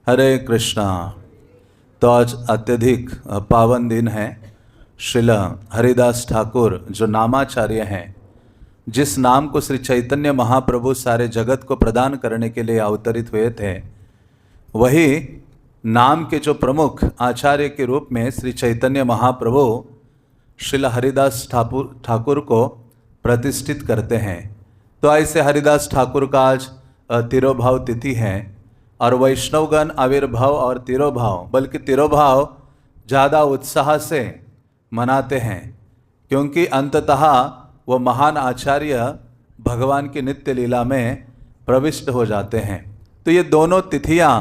हरे कृष्णा। तो आज अत्यधिक पावन दिन है। श्रील हरिदास ठाकुर जो नामाचार्य हैं, जिस नाम को श्री चैतन्य महाप्रभु सारे जगत को प्रदान करने के लिए अवतरित हुए थे, वही नाम के जो प्रमुख आचार्य के रूप में श्री चैतन्य महाप्रभु श्रील हरिदास ठाकुर को प्रतिष्ठित करते हैं। तो ऐसे हरिदास ठाकुर का आज तिरोभाव तिथि है और वैष्णवगण आविर्भाव और तिरोभाव, बल्कि तिरोभाव ज़्यादा उत्साह से मनाते हैं, क्योंकि अंततः वो महान आचार्य भगवान की नित्य लीला में प्रविष्ट हो जाते हैं। तो ये दोनों तिथियां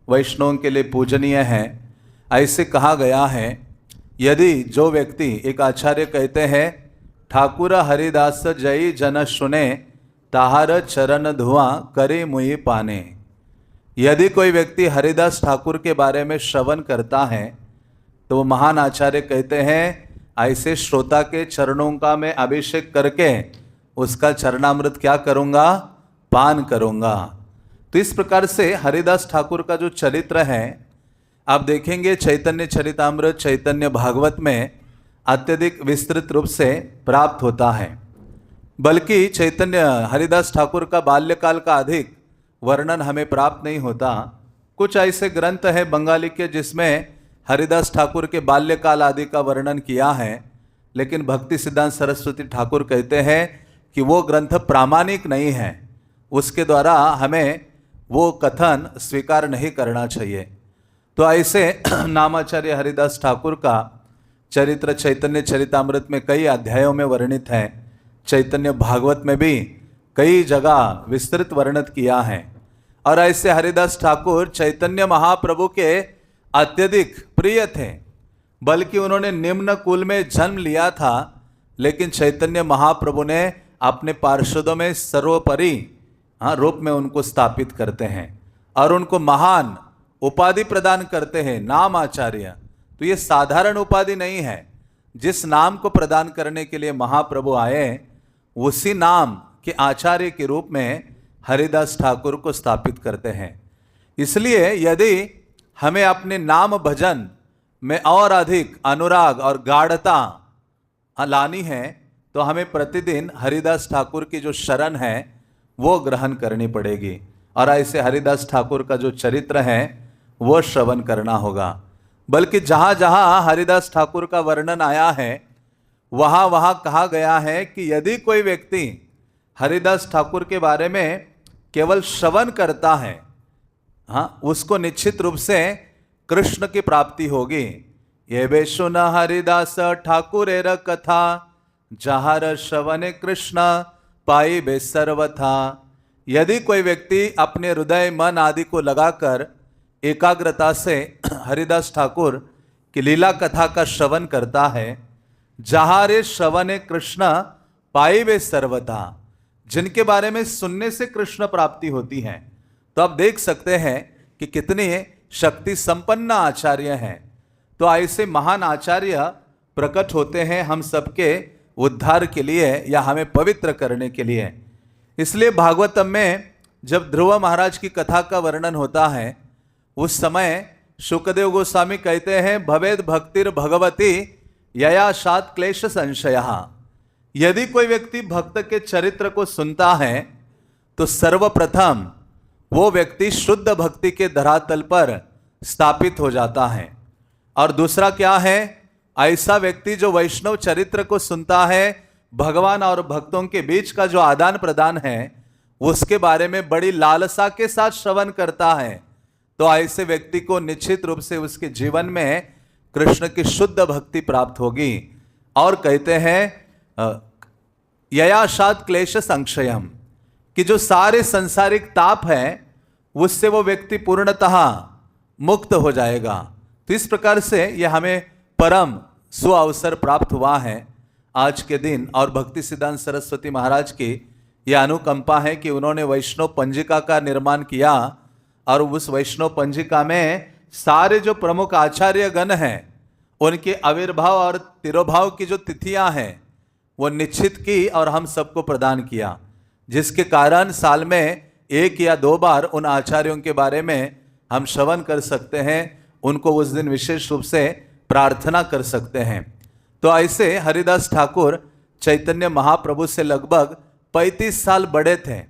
वैष्णवों के लिए पूजनीय हैं। ऐसे कहा गया है, यदि जो व्यक्ति, एक आचार्य कहते हैं, ठाकुर हरिदास जय जन सुने ताहार चरण धुआं करे मुई पाने। यदि कोई व्यक्ति हरिदास ठाकुर के बारे में श्रवण करता है तो वो महान आचार्य कहते हैं, ऐसे श्रोता के चरणों का मैं अभिषेक करके उसका चरणामृत क्या करूँगा, पान करूँगा। तो इस प्रकार से हरिदास ठाकुर का जो चरित्र है, आप देखेंगे चैतन्य चरितामृत, चैतन्य भागवत में अत्यधिक विस्तृत रूप से प्राप्त होता है। बल्कि चैतन्य हरिदास ठाकुर का बाल्यकाल का अधिक वर्णन हमें प्राप्त नहीं होता। कुछ ऐसे ग्रंथ हैं बंगाली के जिसमें हरिदास ठाकुर के बाल्यकाल आदि का वर्णन किया है, लेकिन भक्ति सिद्धांत सरस्वती ठाकुर कहते हैं कि वो ग्रंथ प्रामाणिक नहीं है, उसके द्वारा हमें वो कथन स्वीकार नहीं करना चाहिए। तो ऐसे नामाचार्य हरिदास ठाकुर का चरित्र चैतन्य चरितामृत में कई अध्यायों में वर्णित है, चैतन्य भागवत में भी कई जगह विस्तृत वर्णित किया है। और ऐसे हरिदास ठाकुर चैतन्य महाप्रभु के अत्यधिक प्रिय थे, बल्कि उन्होंने निम्न कुल में जन्म लिया था, लेकिन चैतन्य महाप्रभु ने अपने पार्षदों में सर्वोपरि रूप में उनको स्थापित करते हैं और उनको महान उपाधि प्रदान करते हैं, नाम आचार्य। तो ये साधारण उपाधि नहीं है। जिस नाम को प्रदान करने के लिए महाप्रभु आए, उसी नाम के आचार्य के रूप में हरिदास ठाकुर को स्थापित करते हैं। इसलिए यदि हमें अपने नाम भजन में और अधिक अनुराग और गाढ़ता लानी है, तो हमें प्रतिदिन हरिदास ठाकुर की जो शरण है वो ग्रहण करनी पड़ेगी और ऐसे हरिदास ठाकुर का जो चरित्र है वो श्रवण करना होगा। बल्कि जहाँ जहाँ हरिदास ठाकुर का वर्णन आया है, वहाँ वहाँ कहा गया है कि यदि कोई व्यक्ति हरिदास ठाकुर के बारे में केवल श्रवण करता है, उसको निश्चित रूप से कृष्ण की प्राप्ति होगी। ये बे सुन हरिदास ठाकुरेर कथा, जहार श्रवणे कृष्ण पाई बे सर्वथा। यदि कोई व्यक्ति अपने हृदय मन आदि को लगाकर एकाग्रता से हरिदास ठाकुर की लीला कथा का श्रवण करता है, जहारे श्रवणे कृष्ण पाई बे सर्वथा, जिनके बारे में सुनने से कृष्ण प्राप्ति होती है। तो आप देख सकते हैं कि कितने शक्ति संपन्न आचार्य हैं। तो ऐसे महान आचार्य प्रकट होते हैं हम सबके उद्धार के लिए या हमें पवित्र करने के लिए। इसलिए भागवतम में जब ध्रुव महाराज की कथा का वर्णन होता है, उस समय शुकदेव गोस्वामी कहते हैं, भवेद भक्तिर भगवती यया शात क्लेश संशयः। यदि कोई व्यक्ति भक्त के चरित्र को सुनता है तो सर्वप्रथम वो व्यक्ति शुद्ध भक्ति के धरातल पर स्थापित हो जाता है। और दूसरा क्या है, ऐसा व्यक्ति जो वैष्णव चरित्र को सुनता है, भगवान और भक्तों के बीच का जो आदान प्रदान है उसके बारे में बड़ी लालसा के साथ श्रवण करता है, तो ऐसे व्यक्ति को निश्चित रूप से उसके जीवन में कृष्ण की शुद्ध भक्ति प्राप्त होगी। और कहते हैं ययाशात क्लेश संक्षयम, कि जो सारे सांसारिक ताप है उससे वो व्यक्ति पूर्णतः मुक्त हो जाएगा। तो इस प्रकार से यह हमें परम सुअवसर प्राप्त हुआ है आज के दिन। और भक्ति सिद्धांत सरस्वती महाराज की यह अनुकंपा है कि उन्होंने वैष्णव पंजिका का निर्माण किया और उस वैष्णव पंजिका में सारे जो प्रमुख आचार्य गण हैं उनके आविर्भाव और तिरोभाव की जो तिथियां हैं वो निश्चित की और हम सबको प्रदान किया, जिसके कारण साल में 1 या 2 बार उन आचार्यों के बारे में हम श्रवण कर सकते हैं, उनको उस दिन विशेष रूप से प्रार्थना कर सकते हैं। तो ऐसे हरिदास ठाकुर चैतन्य महाप्रभु से लगभग 35 साल बड़े थे।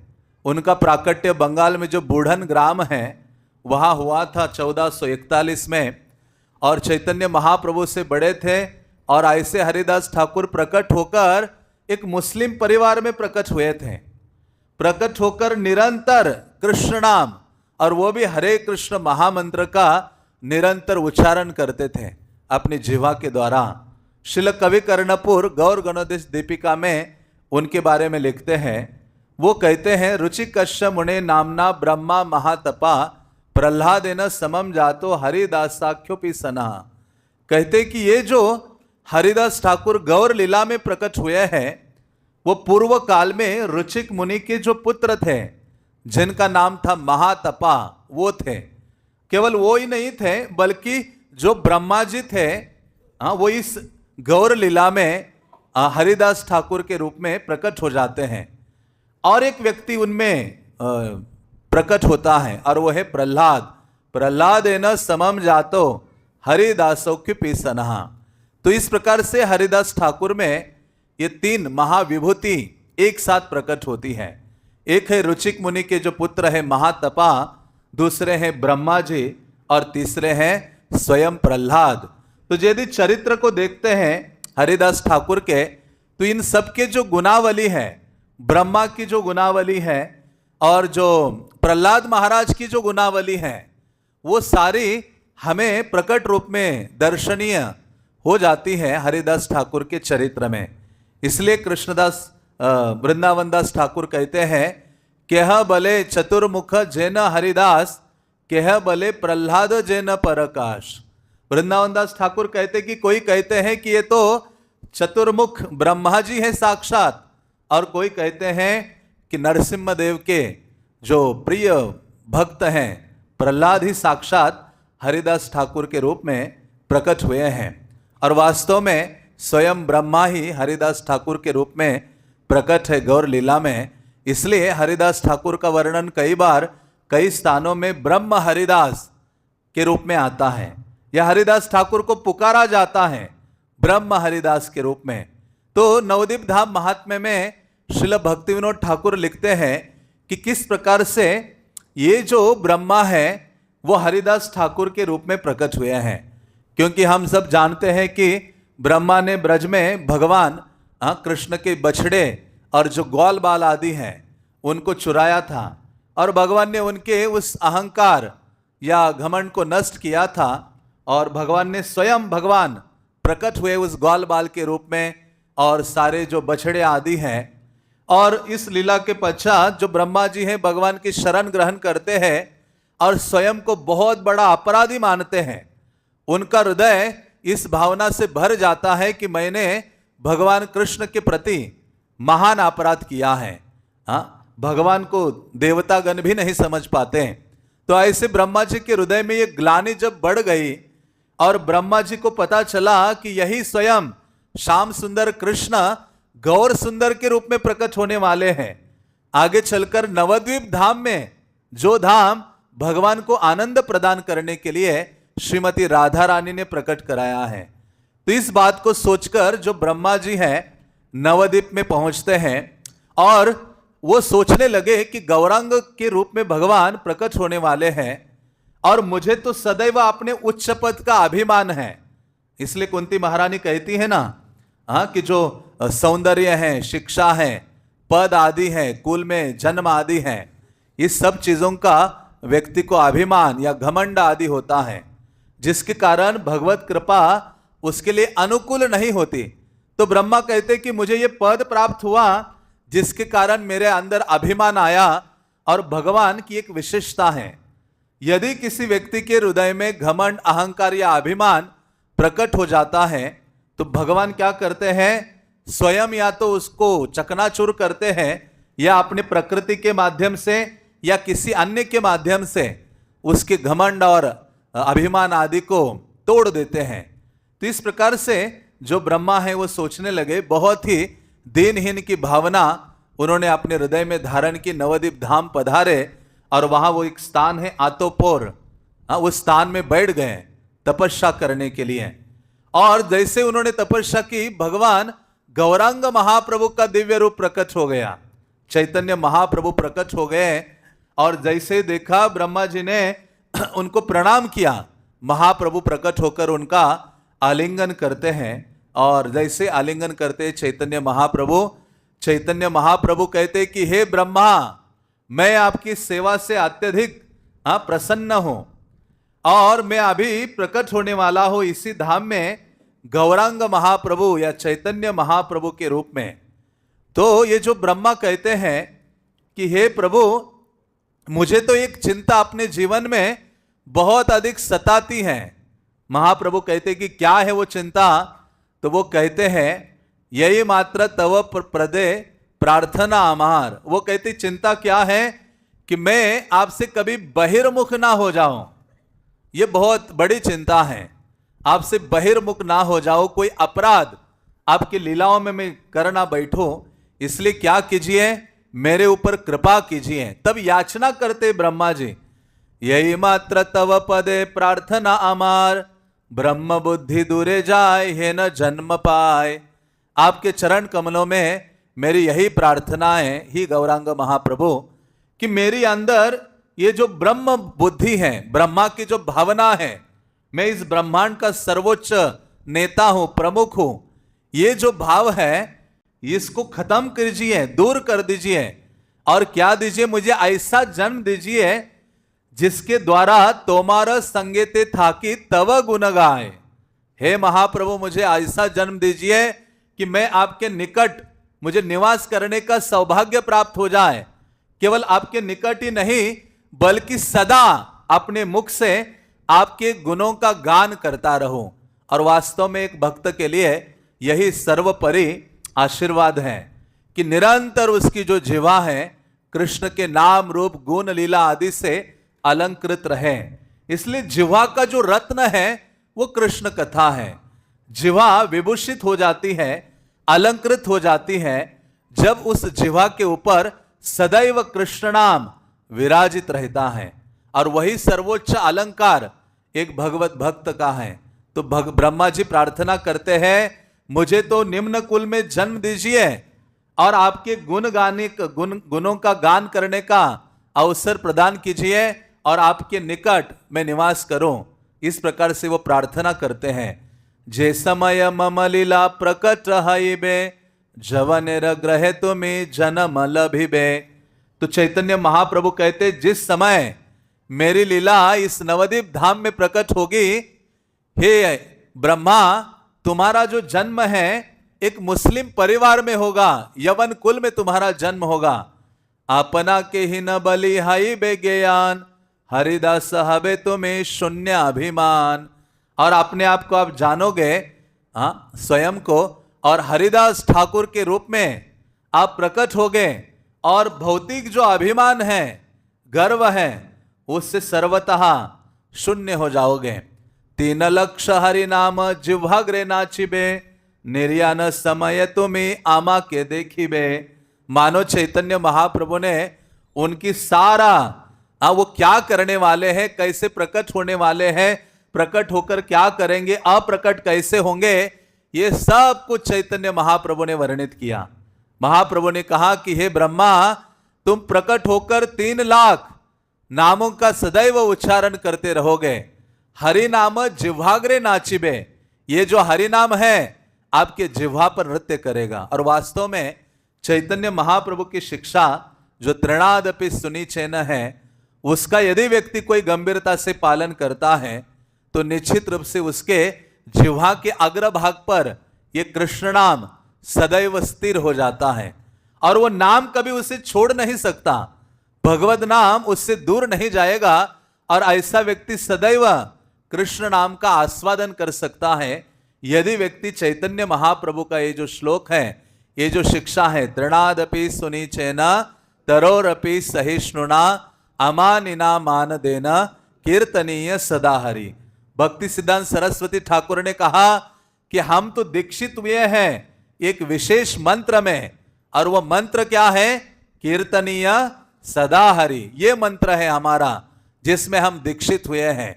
उनका प्राकट्य बंगाल में जो बूढ़न ग्राम है वहाँ हुआ था 1441 में, और चैतन्य महाप्रभु से बड़े थे। और ऐसे हरिदास ठाकुर प्रकट होकर एक मुस्लिम परिवार में प्रकट हुए थे। प्रकट होकर निरंतर कृष्ण नाम और वो भी हरे कृष्ण महामंत्र का निरंतर उच्चारण करते थे अपनी जिह्वा के द्वारा। श्रील कवि कर्णपुर गौर गणोदेश दीपिका में उनके बारे में लिखते हैं, वो कहते हैं, रुचिकश्य मुने नामना ब्रह्मा महातपा प्रह्लादेन समम जातो हरिदासाख्योपि सना। कहते कि ये जो हरिदास ठाकुर गौर लीला में प्रकट हुए हैं वो पूर्व काल में रुचिक मुनि के जो पुत्र थे जिनका नाम था महातपा, वो थे। केवल वो ही नहीं थे बल्कि जो ब्रह्मा जी थे वो इस गौर लीला में हरिदास ठाकुर के रूप में प्रकट हो जाते हैं। और एक व्यक्ति उनमें प्रकट होता है और वो है प्रह्लाद। प्रह्लादेन समम जातो हरिदासोक्योपि सनहा। तो इस प्रकार से हरिदास ठाकुर में ये तीन महाविभूति एक साथ प्रकट होती है। एक है रुचिक मुनि के जो पुत्र है महातपा, दूसरे हैं ब्रह्मा जी और तीसरे हैं स्वयं प्रह्लाद। तो यदि चरित्र को देखते हैं हरिदास ठाकुर के तो इन सबके जो गुणावली है, ब्रह्मा की जो गुणावली है और जो प्रह्लाद महाराज की जो गुणावली है, वो सारी हमें प्रकट रूप में दर्शनीय हो जाती है हरिदास ठाकुर के चरित्र में। इसलिए कृष्णदास वृंदावन दास ठाकुर कहते हैं, केह बले चतुर्मुख जैन हरिदास, केह बले प्रह्लाद जैन परकाश। वृंदावन दास ठाकुर कहते कि कोई कहते हैं कि ये तो चतुर्मुख ब्रह्मा जी हैं साक्षात, और कोई कहते हैं कि नरसिम्हा देव के जो प्रिय भक्त हैं प्रह्लाद ही साक्षात हरिदास ठाकुर के रूप में प्रकट हुए हैं। और वास्तव में स्वयं ब्रह्मा ही हरिदास ठाकुर के रूप में प्रकट है गौर लीला में। इसलिए हरिदास ठाकुर का वर्णन कई बार कई स्थानों में ब्रह्म हरिदास के रूप में आता है, या हरिदास ठाकुर को पुकारा जाता है ब्रह्म हरिदास के रूप में। तो नवद्वीप धाम महात्म्य में श्रील भक्ति विनोद ठाकुर लिखते हैं कि किस प्रकार से ये जो ब्रह्मा है वो हरिदास ठाकुर के रूप में प्रकट हुए हैं। क्योंकि हम सब जानते हैं कि ब्रह्मा ने ब्रज में भगवान कृष्ण के बछड़े और जो ग्वाल बाल आदि हैं उनको चुराया था, और भगवान ने उनके उस अहंकार या घमंड को नष्ट किया था, और भगवान ने स्वयं भगवान प्रकट हुए उस ग्वाल बाल के रूप में और सारे जो बछड़े आदि हैं। और इस लीला के पश्चात जो ब्रह्मा जी हैं भगवान की शरण ग्रहण करते हैं और स्वयं को बहुत बड़ा अपराधी मानते हैं। उनका हृदय इस भावना से भर जाता है कि मैंने भगवान कृष्ण के प्रति महान अपराध किया है। भगवान को देवतागण भी नहीं समझ पाते। तो ऐसे ब्रह्मा जी के हृदय में ये ग्लानि जब बढ़ गई और ब्रह्मा जी को पता चला कि यही स्वयं श्याम सुंदर कृष्ण गौर सुंदर के रूप में प्रकट होने वाले हैं, आगे चलकर नवद्वीप धाम में जो धाम भगवान को आनंद प्रदान करने के लिए श्रीमती राधा रानी ने प्रकट कराया है। तो इस बात को सोचकर जो ब्रह्मा जी हैं नवद्वीप में पहुंचते हैं और वो सोचने लगे कि गौरांग के रूप में भगवान प्रकट होने वाले हैं और मुझे तो सदैव अपने उच्च पद का अभिमान है। इसलिए कुंती महारानी कहती है ना कि जो सौंदर्य है, शिक्षा है, पद आदि है, कुल में जन्म आदि है, इस सब चीजों का व्यक्ति को अभिमान या घमंड आदि होता है, जिसके कारण भगवत कृपा उसके लिए अनुकूल नहीं होती। तो ब्रह्मा कहते कि मुझे ये पद प्राप्त हुआ जिसके कारण मेरे अंदर अभिमान आया, और भगवान की एक विशेषता है, यदि किसी व्यक्ति के हृदय में घमंड, अहंकार या अभिमान प्रकट हो जाता है तो भगवान क्या करते हैं, स्वयं या तो उसको चकनाचूर करते हैं या अपनी प्रकृति के माध्यम से या किसी अन्य के माध्यम से उसके घमंड और अभिमान आदि को तोड़ देते हैं। तो इस प्रकार से जो ब्रह्मा है वो सोचने लगे, बहुत ही दीनहीन की भावना उन्होंने अपने हृदय में धारण की, नवद्वीप धाम पधारे और वहां वो एक स्थान है आतोपोर, उस स्थान में बैठ गए तपस्या करने के लिए। और जैसे उन्होंने तपस्या की, भगवान गौरांग महाप्रभु का दिव्य रूप प्रकट हो गया, चैतन्य महाप्रभु प्रकट हो गए। और जैसे देखा, ब्रह्मा जी ने उनको प्रणाम किया, महाप्रभु प्रकट होकर उनका आलिंगन करते हैं। और जैसे आलिंगन करते चैतन्य महाप्रभु कहते कि हे ब्रह्मा, मैं आपकी सेवा से अत्यधिक प्रसन्न हूं और मैं अभी प्रकट होने वाला हूं इसी धाम में गौरांग महाप्रभु या चैतन्य महाप्रभु के रूप में। तो ये जो ब्रह्मा कहते हैं कि हे प्रभु, मुझे तो एक चिंता अपने जीवन में बहुत अधिक सताती है। महाप्रभु कहते कि क्या है वो चिंता? तो वो कहते हैं यही मात्र तव प्रदे प्रार्थना अमार। वो कहते चिंता क्या है कि मैं आपसे कभी बहिर्मुख ना हो जाऊं, ये बहुत बड़ी चिंता है। आपसे बहिर्मुख ना हो जाओ, कोई अपराध आपकी लीलाओं में मैं करना बैठो, इसलिए क्या कीजिए, मेरे ऊपर कृपा कीजिए। तब याचना करते ब्रह्मा जी, यही मात्र तव पदे प्रार्थना अमार, ब्रह्म बुद्धि दूरे जाए हे न जन्म पाए। आपके चरण कमलों में मेरी यही प्रार्थना है ही गौरांग महाप्रभु कि मेरी अंदर ये जो ब्रह्म बुद्धि है, ब्रह्मा की जो भावना है, मैं इस ब्रह्मांड का सर्वोच्च नेता हूं, प्रमुख हूं, ये जो भाव है इसको खत्म कीजिए, दूर कर दीजिए। और क्या दीजिए, मुझे ऐसा जन्म दीजिए जिसके द्वारा तोमार संगेते था कि तव गुण गाए। हे महाप्रभु, मुझे ऐसा जन्म दीजिए कि मैं आपके निकट, मुझे निवास करने का सौभाग्य प्राप्त हो जाए। केवल आपके निकट ही नहीं बल्कि सदा अपने मुख से आपके गुणों का गान करता रहूं। और वास्तव में एक भक्त के लिए यही सर्वोपरि आशीर्वाद है कि निरंतर उसकी जो जिह्वा है कृष्ण के नाम रूप गुण लीला आदि से अलंकृत रहे। इसलिए जिह्वा का जो रत्न है वो कृष्ण कथा है। जिह्वा विभूषित हो जाती है, अलंकृत हो जाती है जब उस जिह्वा के ऊपर सदैव कृष्ण नाम विराजित रहता है। और वही सर्वोच्च अलंकार एक भगवत भक्त का है। तो ब्रह्मा जी प्रार्थना करते हैं, मुझे तो निम्न कुल में जन्म दीजिए और आपके गुणों का गान करने का अवसर प्रदान कीजिए और आपके निकट मैं निवास करूं। इस प्रकार से वो प्रार्थना करते हैं। जे समय मम लीला प्रकट हईबे, जवनेर ग्रहे तुम्हें जन्म लभिबे। तो चैतन्य महाप्रभु कहते, जिस समय मेरी लीला इस नवद्वीप धाम में प्रकट होगी, हे ब्रह्मा, तुम्हारा जो जन्म है एक मुस्लिम परिवार में होगा, यवन कुल में तुम्हारा जन्म होगा। अपना के ही न बलि हाई बेज्ञान, हरिदास हबे तुम्हें शून्य अभिमान। और अपने आप को आप जानोगे, स्वयं को, और हरिदास ठाकुर के रूप में आप प्रकट होगे और भौतिक जो अभिमान है, गर्व है, उससे सर्वतः शून्य हो जाओगे। 3 लक्ष हरि नाम जिह्वाग्रे नाचिबे, निर्यान समय तुम्हें आमा के देखिबे। मानो चैतन्य महाप्रभु ने उनकी सारा वो क्या करने वाले हैं, कैसे प्रकट होने वाले हैं, प्रकट होकर क्या करेंगे, अप्रकट कैसे होंगे, ये सब कुछ चैतन्य महाप्रभु ने वर्णित किया। महाप्रभु ने कहा कि हे ब्रह्मा, तुम प्रकट होकर 3 लाख नामों का सदैव उच्चारण करते रहोगे। हरि नाम जिह्वाग्रे नाचिबे, ये जो हरि नाम है आपके जिह्वा पर नृत्य करेगा। और वास्तव में चैतन्य महाप्रभु की शिक्षा जो तृणादपि सुनिचेन है, उसका यदि व्यक्ति कोई गंभीरता से पालन करता है तो निश्चित रूप से उसके जिह्वा के अग्रभाग पर ये कृष्ण नाम सदैव स्थिर हो जाता है और वो नाम कभी उसे छोड़ नहीं सकता। भगवत नाम उससे दूर नहीं जाएगा और ऐसा व्यक्ति सदैव कृष्ण नाम का आस्वादन कर सकता है यदि व्यक्ति चैतन्य महाप्रभु का ये जो श्लोक है, ये जो शिक्षा है, तृणादपि सुनिचेन तरोरपि सहिष्णुना अमानिना मान देना कीर्तनीय सदा हरि। भक्ति सिद्धांत सरस्वती ठाकुर ने कहा कि हम तो दीक्षित हुए हैं एक विशेष मंत्र में, और वह मंत्र क्या है? कीर्तनीय सदा हरि। ये मंत्र है हमारा जिसमें हम दीक्षित हुए हैं।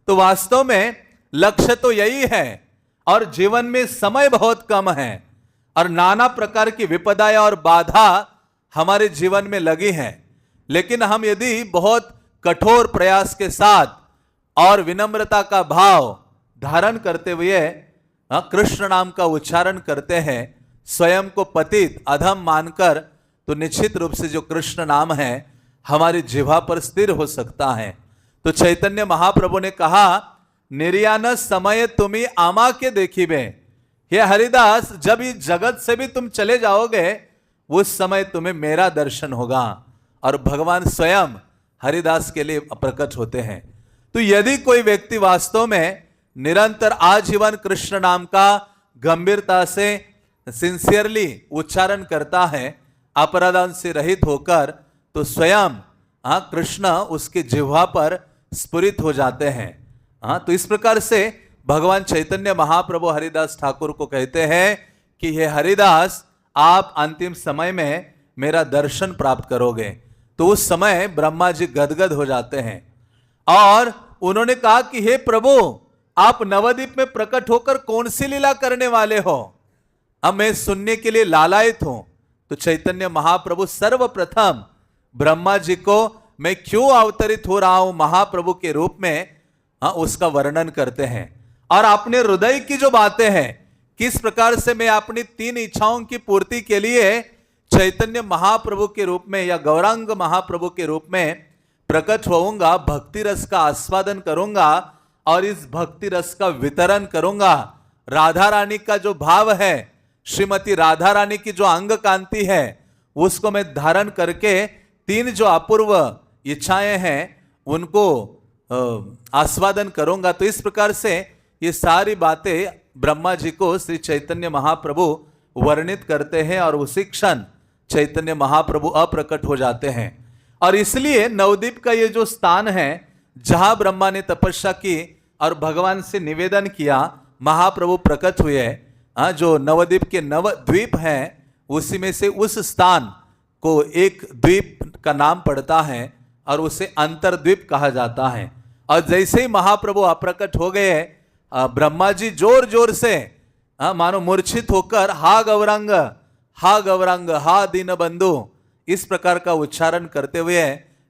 तो वास्तव में लक्ष्य तो यही है और जीवन में समय बहुत कम है और नाना प्रकार की विपदाएं और बाधा हमारे जीवन में लगी हैं। लेकिन हम यदि बहुत कठोर प्रयास के साथ और विनम्रता का भाव धारण करते हुए कृष्ण नाम का उच्चारण करते हैं, स्वयं को पतित अधम मानकर, तो निश्चित रूप से जो कृष्ण नाम है हमारी जिह्वा पर स्थिर हो सकता है। तो चैतन्य महाप्रभु ने कहा, निर्यान समय तुम्ही आमा के देखिबे। हे हरिदास, जब इस जगत से भी तुम चले जाओगे उस समय तुम्हें मेरा दर्शन होगा। और भगवान स्वयं हरिदास के लिए प्रकट होते हैं। तो यदि कोई व्यक्ति वास्तव में निरंतर आजीवन कृष्ण नाम का गंभीरता से सिंसियरली उच्चारण करता है, अपराधों से रहित होकर, तो स्वयं कृष्ण उसके जिह्वा पर स्फुरित हो जाते हैं। तो इस प्रकार से भगवान चैतन्य महाप्रभु हरिदास ठाकुर को कहते हैं कि हे हरिदास, आप अंतिम समय में मेरा दर्शन प्राप्त करोगे। तो उस समय ब्रह्मा जी गदगद हो जाते हैं और उन्होंने कहा कि हे प्रभु, आप नवद्वीप में प्रकट होकर कौन सी लीला करने वाले हो, अब मैं सुनने के लिए लालायित हूं। तो चैतन्य महाप्रभु सर्वप्रथम ब्रह्मा जी को मैं क्यों अवतरित हो रहा हूं महाप्रभु के रूप में, उसका वर्णन करते हैं और अपने हृदय की जो बातें हैं, किस प्रकार से मैं अपनी 3 इच्छाओं की पूर्ति के लिए चैतन्य महाप्रभु के रूप में या गौरांग महाप्रभु के रूप में प्रकट होऊंगा, भक्ति रस का आस्वादन करूंगा और इस भक्ति रस का वितरण करूंगा। राधा रानी का जो भाव है, श्रीमती राधा रानी की जो अंग कांति है, उसको मैं धारण करके 3 जो अपूर्व इच्छाएं हैं उनको आस्वादन करूंगा। तो इस प्रकार से ये सारी बातें ब्रह्मा जी को श्री चैतन्य महाप्रभु वर्णित करते हैं और उसी क्षण चैतन्य महाप्रभु अप्रकट हो जाते हैं। और इसलिए नवद्वीप का ये जो स्थान है जहां ब्रह्मा ने तपस्या की और भगवान से निवेदन किया, महाप्रभु प्रकट हुए, जो नवद्वीप के नवद्वीप हैं उसी में से उस स्थान को एक द्वीप का नाम पड़ता है और उसे अंतरद्वीप कहा जाता है। और जैसे ही महाप्रभु अप्रकट हो गए, ब्रह्मा जी जोर जोर से मानो मूर्छित होकर हा गौरांग, हा गौरांग, हा दीन बंधु, इस प्रकार का उच्चारण करते हुए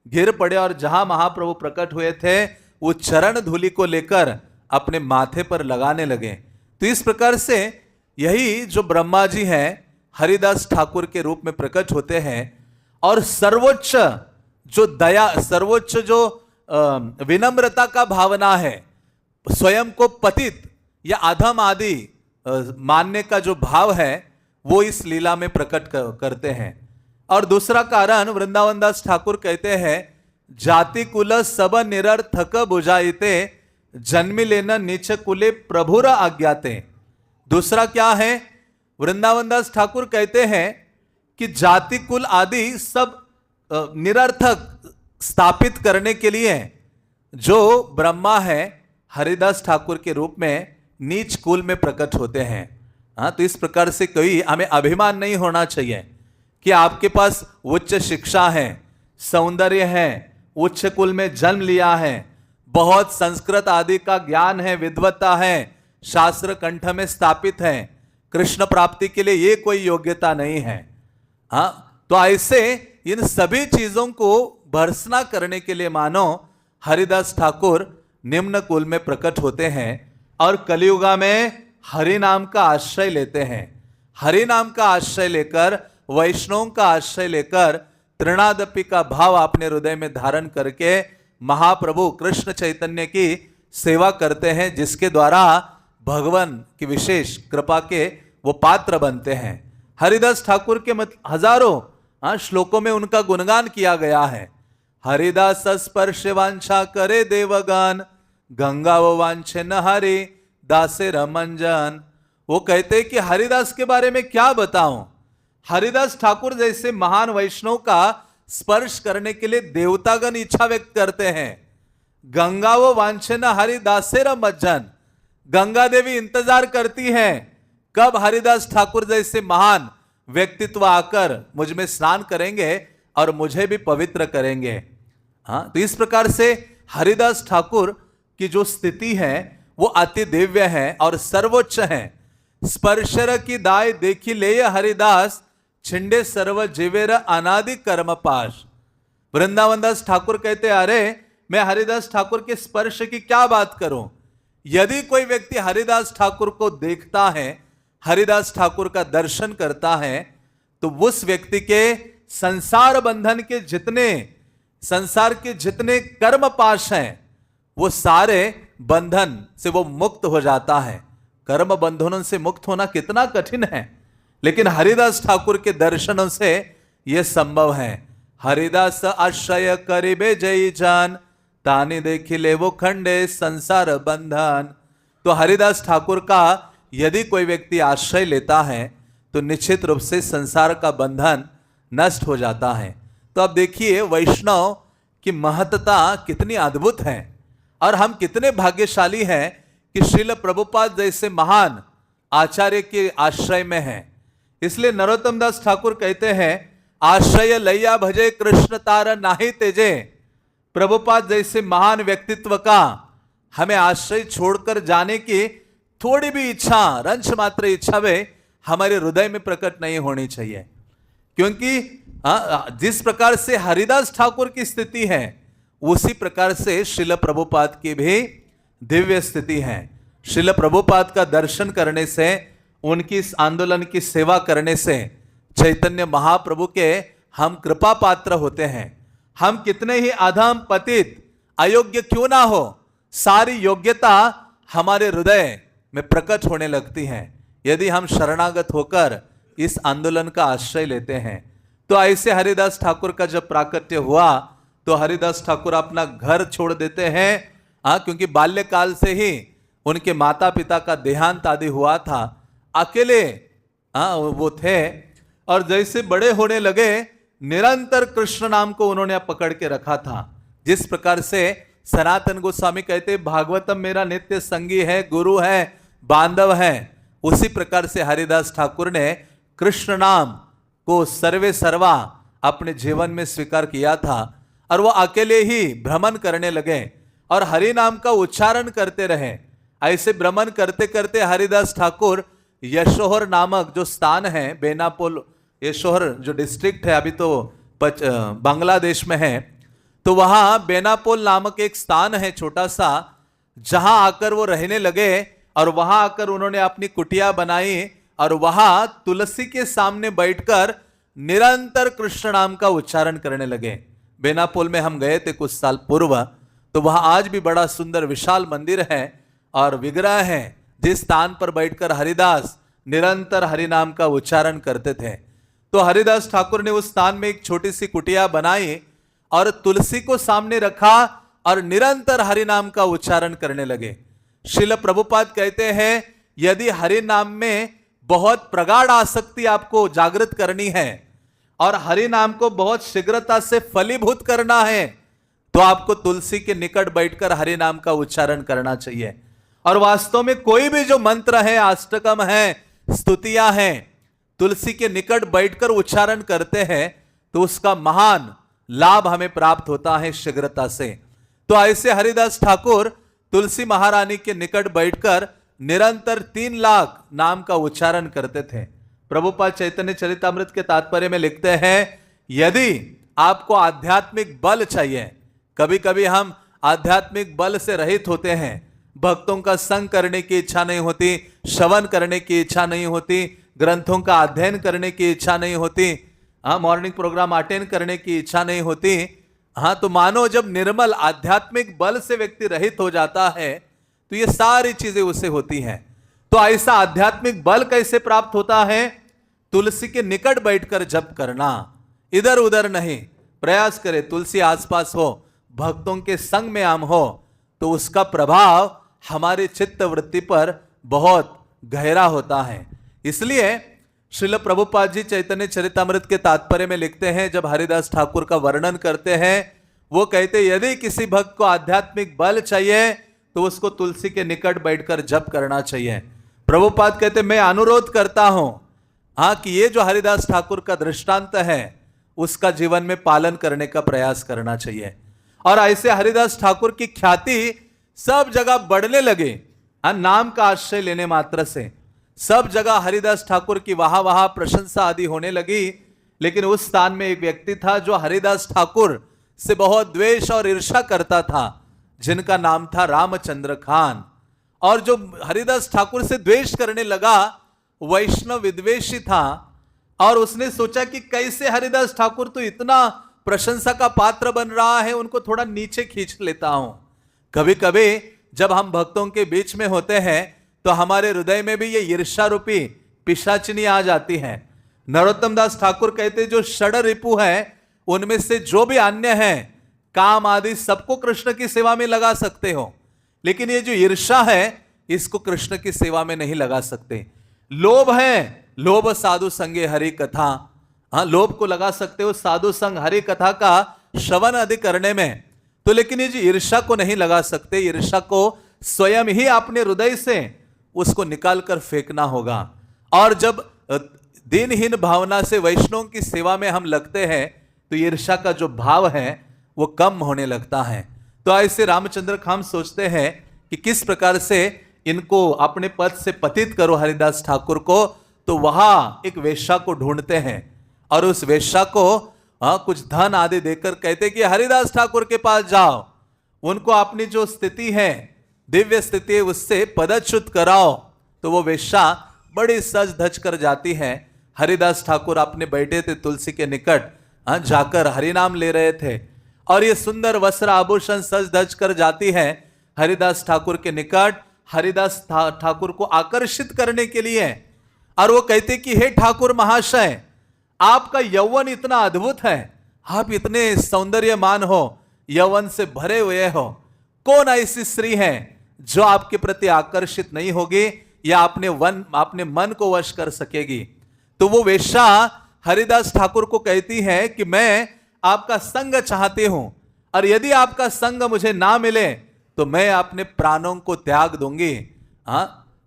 गिर पड़े और जहां महाप्रभु प्रकट हुए थे वो चरण धूलि को लेकर अपने माथे पर लगाने लगे। तो इस प्रकार से यही जो ब्रह्मा जी हैं हरिदास ठाकुर के रूप में प्रकट होते हैं और सर्वोच्च जो दया, सर्वोच्च जो विनम्रता का भावना है, स्वयं को पतित या अधम आदि मानने का जो भाव है वो इस लीला में प्रकट करते हैं। और दूसरा कारण वृंदावन दास ठाकुर कहते हैं, जाति कुल सब निरर्थक बुझाइते, जन्मी लेना नीच कुले प्रभुर आज्ञाते। दूसरा क्या है, वृंदावन दास ठाकुर कहते हैं कि जाति कुल आदि सब निरर्थक स्थापित करने के लिए जो ब्रह्मा है हरिदास ठाकुर के रूप में नीच कुल में प्रकट होते हैं। तो इस प्रकार से कोई हमें अभिमान नहीं होना चाहिए कि आपके पास उच्च शिक्षा है, सौंदर्य है, उच्च कुल में जन्म लिया है, बहुत संस्कृत आदि का ज्ञान है, विद्वत्ता है, शास्त्र कंठ में स्थापित है, कृष्ण प्राप्ति के लिए ये कोई योग्यता नहीं है। तो ऐसे इन सभी चीजों को भर्त्सना करने के लिए मानो हरिदास ठाकुर निम्न कुल में प्रकट होते हैं और कलियुगा में हरि नाम का आश्रय लेते हैं। हरि नाम का आश्रय लेकर, वैष्णव का आश्रय लेकर, तृणादपि का भाव अपने हृदय में धारण करके महाप्रभु कृष्ण चैतन्य की सेवा करते हैं, जिसके द्वारा भगवान की विशेष कृपा के वो पात्र बनते हैं। हरिदास ठाकुर के हजारों श्लोकों में उनका गुणगान किया गया है। हरिदास स्पर्श वांछा करे देवगान, गंगा वो वांछे न हरि दासे रमंजन। वो कहते कि हरिदास के बारे में क्या बताऊं, हरिदास ठाकुर जैसे महान वैष्णव का स्पर्श करने के लिए देवतागण इच्छा व्यक्त करते हैं। गंगा वो वांछे न हरि दासे रमंजन, गंगा देवी इंतजार करती हैं कब हरिदास ठाकुर जैसे महान व्यक्तित्व आकर मुझ में स्नान करेंगे और मुझे भी पवित्र करेंगे। तो इस प्रकार से हरिदास ठाकुर की जो स्थिति है वो अति दिव्य है और सर्वोच्च है। स्पर्शर की दाय देखी ले हरिदास, छिंडे सर्व जीवेर अनादि कर्म पाश। वृंदावन दास ठाकुर कहते अरे मैं हरिदास ठाकुर के स्पर्श की क्या बात करूं। यदि कोई व्यक्ति हरिदास ठाकुर को देखता है, हरिदास ठाकुर का दर्शन करता है, तो उस व्यक्ति के संसार बंधन के जितने संसार के जितने कर्म पाश हैं वो सारे बंधन से वो मुक्त हो जाता है। कर्म बंधनों से मुक्त होना कितना कठिन है, लेकिन हरिदास ठाकुर के दर्शनों से यह संभव है। हरिदास आश्रय करिबे जय जान, तानी देखी ले वो खंडे संसार बंधन। तो हरिदास ठाकुर का यदि कोई व्यक्ति आश्रय लेता है तो निश्चित रूप से संसार का बंधन नष्ट हो जाता है। तो अब देखिए वैष्णव की महत्ता कितनी अद्भुत है और हम कितने भाग्यशाली हैं कि श्रील प्रभुपाद जैसे महान आचार्य के आश्रय में हैं। इसलिए नरोत्तम दास ठाकुर कहते हैं आश्रय लैया भजे कृष्ण तारा नाही तेजे। प्रभुपाद जैसे महान व्यक्तित्व का हमें आश्रय छोड़कर जाने की थोड़ी भी इच्छा, रंश मात्र इच्छा वे हमारे हृदय में प्रकट नहीं होनी चाहिए, क्योंकि जिस प्रकार से हरिदास ठाकुर की स्थिति है उसी प्रकार से श्रील प्रभुपाद की भी दिव्य स्थिति है। श्रील प्रभुपाद का दर्शन करने से, उनकी इस आंदोलन की सेवा करने से चैतन्य महाप्रभु के हम कृपा पात्र होते हैं। हम कितने ही अधम पतित अयोग्य क्यों ना हो, सारी योग्यता हमारे हृदय में प्रकट होने लगती है यदि हम शरणागत होकर इस आंदोलन का आश्रय लेते हैं। तो ऐसे हरिदास ठाकुर का जब प्राकट्य हुआ तो हरिदास ठाकुर अपना घर छोड़ देते हैं, क्योंकि बाल्यकाल से ही उनके माता पिता का देहांत आदि हुआ था, अकेले वो थे। और जैसे बड़े होने लगे निरंतर कृष्ण नाम को उन्होंने पकड़ के रखा था। जिस प्रकार से सनातन गोस्वामी कहते भागवतम मेरा नित्य संगी है, गुरु है, बांधव है, उसी प्रकार से हरिदास ठाकुर ने कृष्ण नाम को सर्वे सर्वा अपने जीवन में स्वीकार किया था और वो अकेले ही भ्रमण करने लगे और हरि नाम का उच्चारण करते रहे। ऐसे भ्रमण करते करते हरिदास ठाकुर यशोहर नामक जो स्थान है, बेनापोल यशोहर जो डिस्ट्रिक्ट है, अभी तो बांग्लादेश में है, तो वहां बेनापोल नामक एक स्थान है छोटा सा, जहां आकर वो रहने लगे और वहां आकर उन्होंने अपनी कुटिया बनाई और वहां तुलसी के सामने बैठकर निरंतर कृष्ण नाम का उच्चारण करने लगे। बेनापोल में हम गए थे कुछ साल पूर्व, तो वहां आज भी बड़ा सुंदर विशाल मंदिर है और विग्रह है जिस स्थान पर बैठकर हरिदास निरंतर हरि नाम का उच्चारण करते थे। तो हरिदास ठाकुर ने उस स्थान में एक छोटी सी कुटिया बनाई और तुलसी को सामने रखा और निरंतर हरि नाम का उच्चारण करने लगे। श्रील प्रभुपाद कहते हैं यदि हरि नाम में बहुत प्रगाढ़ आसक्ति आपको जागृत करनी है और हरि नाम को बहुत शीघ्रता से फलीभूत करना है तो आपको तुलसी के निकट बैठकर हरि नाम का उच्चारण करना चाहिए। और वास्तव में कोई भी जो मंत्र है, अष्टकम है, स्तुतियां हैं, तुलसी के निकट बैठकर उच्चारण करते हैं तो उसका महान लाभ हमें प्राप्त होता है शीघ्रता से। तो ऐसे हरिदास ठाकुर तुलसी महारानी के निकट बैठकर निरंतर 3 लाख नाम का उच्चारण करते थे। प्रभुपाद चैतन्य चरितामृत के तात्पर्य में लिखते हैं यदि आपको आध्यात्मिक बल चाहिए, कभी कभी हम आध्यात्मिक बल से रहित होते हैं, भक्तों का संग करने की इच्छा नहीं होती, श्रवण करने की इच्छा नहीं होती, ग्रंथों का अध्ययन करने की इच्छा नहीं होती, मॉर्निंग प्रोग्राम अटेंड करने की इच्छा नहीं होती, तो मानो जब निर्मल आध्यात्मिक बल से व्यक्ति रहित हो जाता है तो ये सारी चीजें उससे होती हैं। तो ऐसा आध्यात्मिक बल कैसे प्राप्त होता है? तुलसी के निकट बैठकर जप करना, इधर उधर नहीं। प्रयास करें तुलसी आसपास हो, भक्तों के संग में हम हो, तो उसका प्रभाव हमारे चित्त वृत्ति पर बहुत गहरा होता है। इसलिए श्रील प्रभुपाद जी चैतन्य चरितामृत के तात्पर्य में लिखते हैं, जब हरिदास ठाकुर का वर्णन करते हैं, वो कहते यदि किसी भक्त को आध्यात्मिक बल चाहिए तो उसको तुलसी के निकट बैठकर जप करना चाहिए। प्रभुपाद कहते मैं अनुरोध करता हूं कि ये जो हरिदास ठाकुर का दृष्टांत है उसका जीवन में पालन करने का प्रयास करना चाहिए। और ऐसे हरिदास ठाकुर की ख्याति सब जगह बढ़ने लगे। नाम का आश्रय लेने मात्र से सब जगह हरिदास ठाकुर की वाह वाह प्रशंसा आदि होने लगी। लेकिन उस स्थान में एक व्यक्ति था जो हरिदास ठाकुर से बहुत द्वेष और ईर्ष्या करता था, जिनका नाम था रामचंद्र खान। और जो हरिदास ठाकुर से द्वेष करने लगा वैष्णव विद्वेषी था, और उसने सोचा कि कैसे हरिदास ठाकुर तो इतना प्रशंसा का पात्र बन रहा है, उनको थोड़ा नीचे खींच लेता हूं। कभी कभी जब हम भक्तों के बीच में होते हैं तो हमारे हृदय में भी ये ईर्ष्या रूपी पिशाचिनी आ जाती है। नरोत्तम दास ठाकुर कहते जो षड रिपु है उनमें से जो भी अन्य है काम आदि सबको कृष्ण की सेवा में लगा सकते हो, लेकिन ये जो ईर्ष्या है इसको कृष्ण की सेवा में नहीं लगा सकते। लोभ है, लोभ साधु संगे हरि कथा, हाँ लोभ को लगा सकते हो साधु संग हरि कथा का श्रवण आदि करने में, तो लेकिन ये जो ईर्ष्या को नहीं लगा सकते। ईर्ष्या को स्वयं ही अपने हृदय से उसको निकाल कर फेंकना होगा। और जब दीनहीन भावना से वैष्णव की सेवा में हम लगते हैं तो ईर्ष्या का जो भाव है वो कम होने लगता है। तो ऐसे रामचंद्र खान सोचते हैं कि किस प्रकार से इनको अपने पद से पतित करो हरिदास ठाकुर को। तो वहां एक वेश्या को ढूंढते हैं और उस वेश्या को कुछ धन आदि देकर कहते कि हरिदास ठाकुर के पास जाओ, उनको अपनी जो स्थिति है दिव्य स्थिति है उससे पदच्युत कराओ। तो वो वेश्या बड़ी सज धज कर जाती है। हरिदास ठाकुर अपने बैठे थे तुलसी के निकट, जाकर हरिनाम ले रहे थे, और ये सुंदर वस्त्र आभूषण सज धज कर जाती है हरिदास ठाकुर के निकट, हरिदास ठाकुर को आकर्षित करने के लिए। और वो कहते कि हे ठाकुर महाशय, आपका यौवन इतना अद्भुत है, आप इतने सौंदर्यमान हो, यौवन से भरे हुए हो, कौन ऐसी स्त्री है जो आपके प्रति आकर्षित नहीं होगी या अपने मन को वश कर सकेगी। तो वो वेश्या हरिदास ठाकुर को कहती है कि मैं आपका संग चाहती हूं, और यदि आपका संग मुझे ना मिले तो मैं अपने प्राणों को त्याग दूंगी।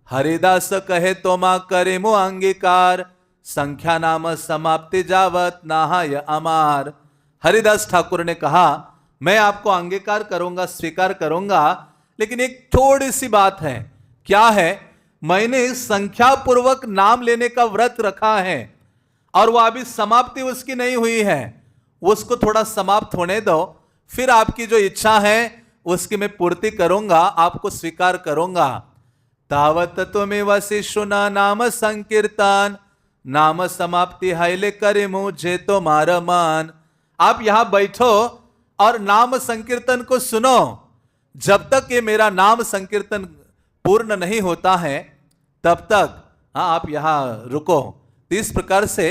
हरिदास कहे तो मां करे मो अंगीकार, संख्या नाम समाप्ति जावत नाहाय अमार। हरिदास ठाकुर ने कहा मैं आपको अंगीकार करूंगा, स्वीकार करूंगा, लेकिन एक थोड़ी सी बात है। क्या है? मैंने संख्या पूर्वक नाम लेने का व्रत रखा है और वो अभी समाप्ति उसकी नहीं हुई है, उसको थोड़ा समाप्त होने दो, फिर आपकी जो इच्छा है उसकी मैं पूर्ति करूंगा, आपको स्वीकार करूंगा। तावत तुम्हें वशिष्ठु नाम संकीर्तन, नाम समाप्ति हाइले करे मुझे तो मार मान। आप यहां बैठो और नाम संकीर्तन को सुनो, जब तक ये मेरा नाम संकीर्तन पूर्ण नहीं होता है तब तक आप यहां रुको। इस प्रकार से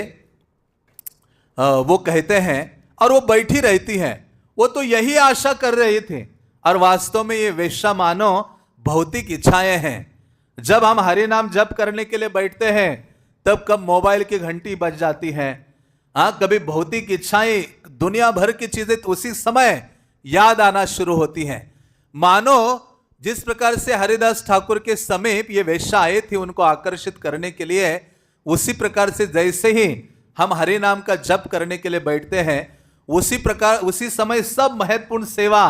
वो कहते हैं और वो बैठी रहती है। वो तो यही आशा कर रही थी, और वास्तव में ये वेश्या मानो भौतिक इच्छाएं हैं। जब हम हरि नाम जप करने के लिए बैठते हैं तब कब मोबाइल की घंटी बज जाती है, कभी भौतिक इच्छाएं, दुनिया भर की चीजें तो उसी समय याद आना शुरू होती हैं। मानो जिस प्रकार से हरिदास ठाकुर के समीप ये वेश्या आई थी उनको आकर्षित करने के लिए, उसी प्रकार से जैसे ही हम हरि नाम का जप करने के लिए बैठते हैं उसी प्रकार उसी समय सब महत्वपूर्ण सेवा,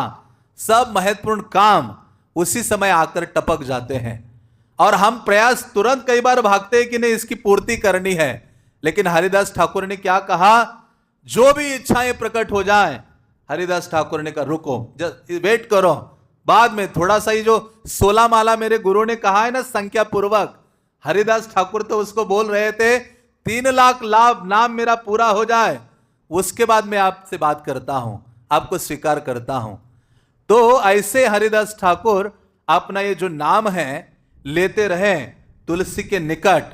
सब महत्वपूर्ण काम उसी समय आकर टपक जाते हैं, और हम प्रयास तुरंत कई बार भागते हैं कि नहीं इसकी पूर्ति करनी है। लेकिन हरिदास ठाकुर ने क्या कहा? जो भी इच्छाएं प्रकट हो जाए, हरिदास ठाकुर ने कहा रुको, वेट करो, बाद में थोड़ा सा ही जो 16 माला मेरे गुरु ने कहा है ना संख्या पूर्वक, हरिदास ठाकुर तो उसको बोल रहे थे 3 लाख लाभ नाम मेरा पूरा हो जाए उसके बाद मैं आपसे बात करता हूं, आपको स्वीकार करता हूं। तो ऐसे हरिदास ठाकुर अपना ये जो नाम है लेते रहे तुलसी के निकट,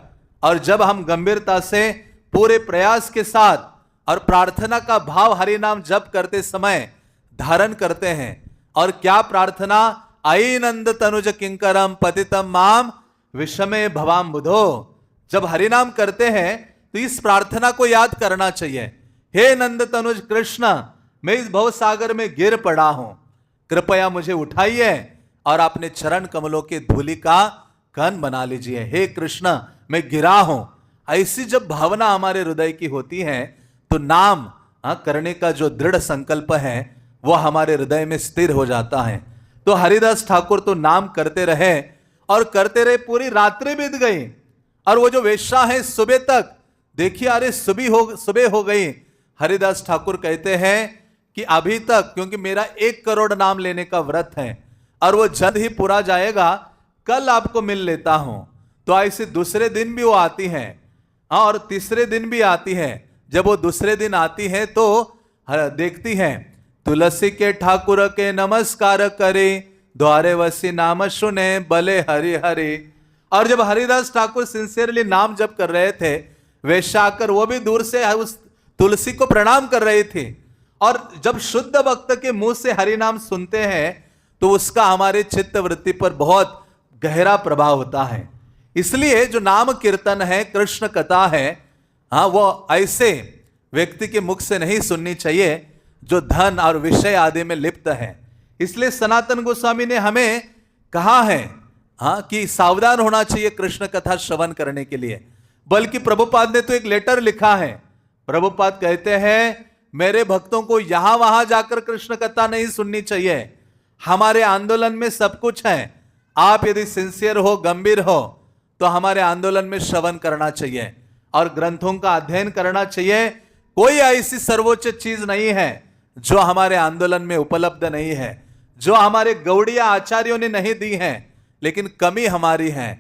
और जब हम गंभीरता से पूरे प्रयास के साथ और प्रार्थना का भाव हरि नाम जप करते समय धारण करते हैं, और क्या प्रार्थना? आई नंद तनुज किंकरम पतितम माम विषमे भवाम बुधो। जब हरि नाम करते हैं तो इस प्रार्थना को याद करना चाहिए, हे नंद तनुज कृष्ण, मैं इस भव सागर में गिर पड़ा हूं, कृपया मुझे उठाइए और अपने चरण कमलों के धूलि का कण बना लीजिए। हे कृष्ण, मैं गिरा हूं। ऐसी जब भावना हमारे हृदय की होती है तो नाम करने का जो दृढ़ संकल्प है वो हमारे हृदय में स्थिर हो जाता है। तो हरिदास ठाकुर तो नाम करते रहे और करते रहे, पूरी रात्रि बीत गई। और वो जो वेश्या है सुबह तक, देखिए अरे सुबह हो गई। हरिदास ठाकुर कहते हैं कि अभी तक, क्योंकि मेरा 1 करोड़ नाम लेने का व्रत है और वो जल्द ही पूरा जाएगा, कल आपको मिल लेता हूं। तो ऐसे दूसरे दिन भी वो आती हैं और तीसरे दिन भी आती है। जब वो दूसरे दिन आती है तो देखती हैं, तुलसी के ठाकुर के नमस्कार करे, द्वारे वसी नाम सुने, बले हरि हरि। और जब हरिदास ठाकुर सिंसियरली नाम जप कर रहे थे, वेश्या आकर वो भी दूर से उस तुलसी को प्रणाम कर रही थी। और जब शुद्ध भक्त के मुंह से हरि नाम सुनते हैं तो उसका हमारे चित्त वृत्ति पर बहुत गहरा प्रभाव होता है। इसलिए जो नाम कीर्तन है, कृष्ण कथा है, वो ऐसे व्यक्ति के मुख से नहीं सुननी चाहिए जो धन और विषय आदि में लिप्त है। इसलिए सनातन गोस्वामी ने हमें कहा है कि सावधान होना चाहिए कृष्ण कथा श्रवण करने के लिए। बल्कि प्रभुपाद ने तो एक लेटर लिखा है। प्रभुपाद कहते हैं, मेरे भक्तों को यहां वहां जाकर कृष्ण कथा नहीं सुननी चाहिए। हमारे आंदोलन में सब कुछ है। आप यदि सिंसियर हो, गंभीर हो, तो हमारे आंदोलन में श्रवण करना चाहिए और ग्रंथों का अध्ययन करना चाहिए। कोई ऐसी सर्वोच्च चीज नहीं है जो हमारे आंदोलन में उपलब्ध नहीं है, जो हमारे गौड़िया आचार्यों ने नहीं दी है। लेकिन कमी हमारी है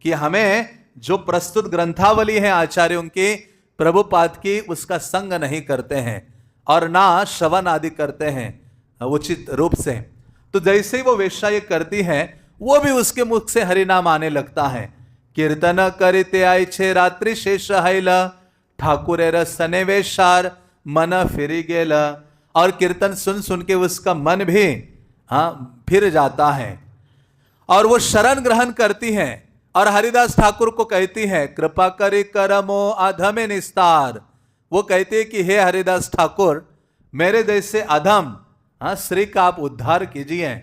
कि हमें जो प्रस्तुत ग्रंथावली है आचार्यों की, प्रभुपाद की, उसका संग नहीं करते हैं और ना श्रवण आदि करते हैं उचित रूप से। तो जैसे ही वो वेश्या ये करती है, वो भी उसके मुख से हरिनाम आने लगता है। कीर्तन करते आए छे रात्रि शेष हैला, ठाकुर रसने वेशार मन फिरी गेला। और कीर्तन सुन सुन के उसका मन भी फिर जाता है और वो शरण ग्रहण करती है और हरिदास ठाकुर को कहती है, कृपा करी करमो अधमे निस्तार। वो कहती है कि हे हरिदास ठाकुर, मेरे जैसे अधम श्री का आप उद्धार कीजिए।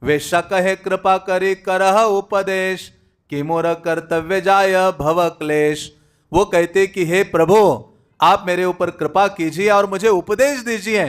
वेश्या कहे, कृपा करी करह उपदेश, कि मोर कर्तव्य जाय भव क्लेश। वो कहते कि हे प्रभु, आप मेरे ऊपर कृपा कीजिए और मुझे उपदेश दीजिए,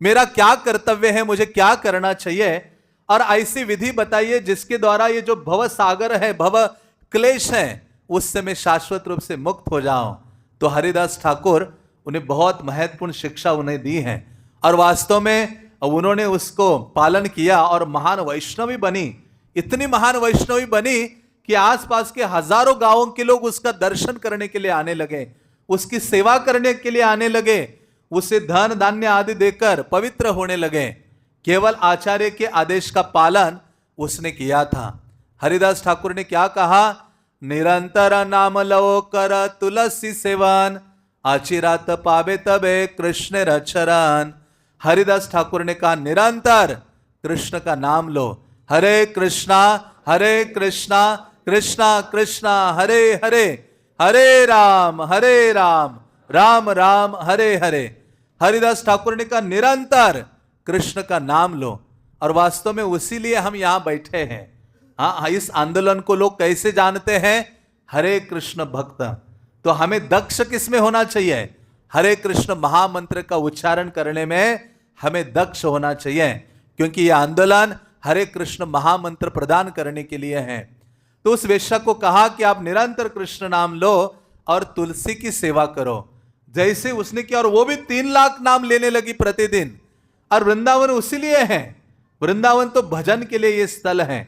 मेरा क्या कर्तव्य है, मुझे क्या करना चाहिए, और ऐसी विधि बताइए जिसके द्वारा ये जो भव सागर है, भव क्लेश है, उससे मैं शाश्वत रूप से मुक्त हो जाऊं। तो हरिदास ठाकुर उन्हें बहुत महत्वपूर्ण शिक्षा उन्हें दी है और वास्तव में उन्होंने उसको पालन किया और महान वैष्णवी बनी। इतनी महान वैष्णवी बनी कि आसपास के हजारों गांवों के लोग उसका दर्शन करने के लिए आने लगे, उसकी सेवा करने के लिए आने लगे, उसे धन धान्य आदि देकर पवित्र होने लगे। केवल आचार्य के आदेश का पालन उसने किया था। हरिदास ठाकुर ने क्या कहा, निरंतर नाम लो कर तुलसी सेवन, आचिरात पावे तबे कृष्ण रचरन। हरिदास ठाकुर ने कहा, निरंतर कृष्ण का नाम लो। हरे कृष्णा कृष्णा कृष्णा हरे हरे, हरे राम राम राम हरे हरे। हरिदास ठाकुर ने कहा, निरंतर कृष्ण का नाम लो। और वास्तव में उसीलिए हम यहां बैठे हैं। इस आंदोलन को लोग कैसे जानते हैं, हरे कृष्ण भक्त। तो हमें दक्ष किस में होना चाहिए, हरे कृष्ण महामंत्र का उच्चारण करने में हमें दक्ष होना चाहिए, क्योंकि यह आंदोलन हरे कृष्ण महामंत्र प्रदान करने के लिए है। तो उस वेश्या को कहा कि आप निरंतर कृष्ण नाम लो और तुलसी की सेवा करो। जैसे उसने किया और वो भी 3 लाख नाम लेने लगी प्रतिदिन। और वृंदावन उसीलिए है, वृंदावन तो भजन के लिए ये स्थल है,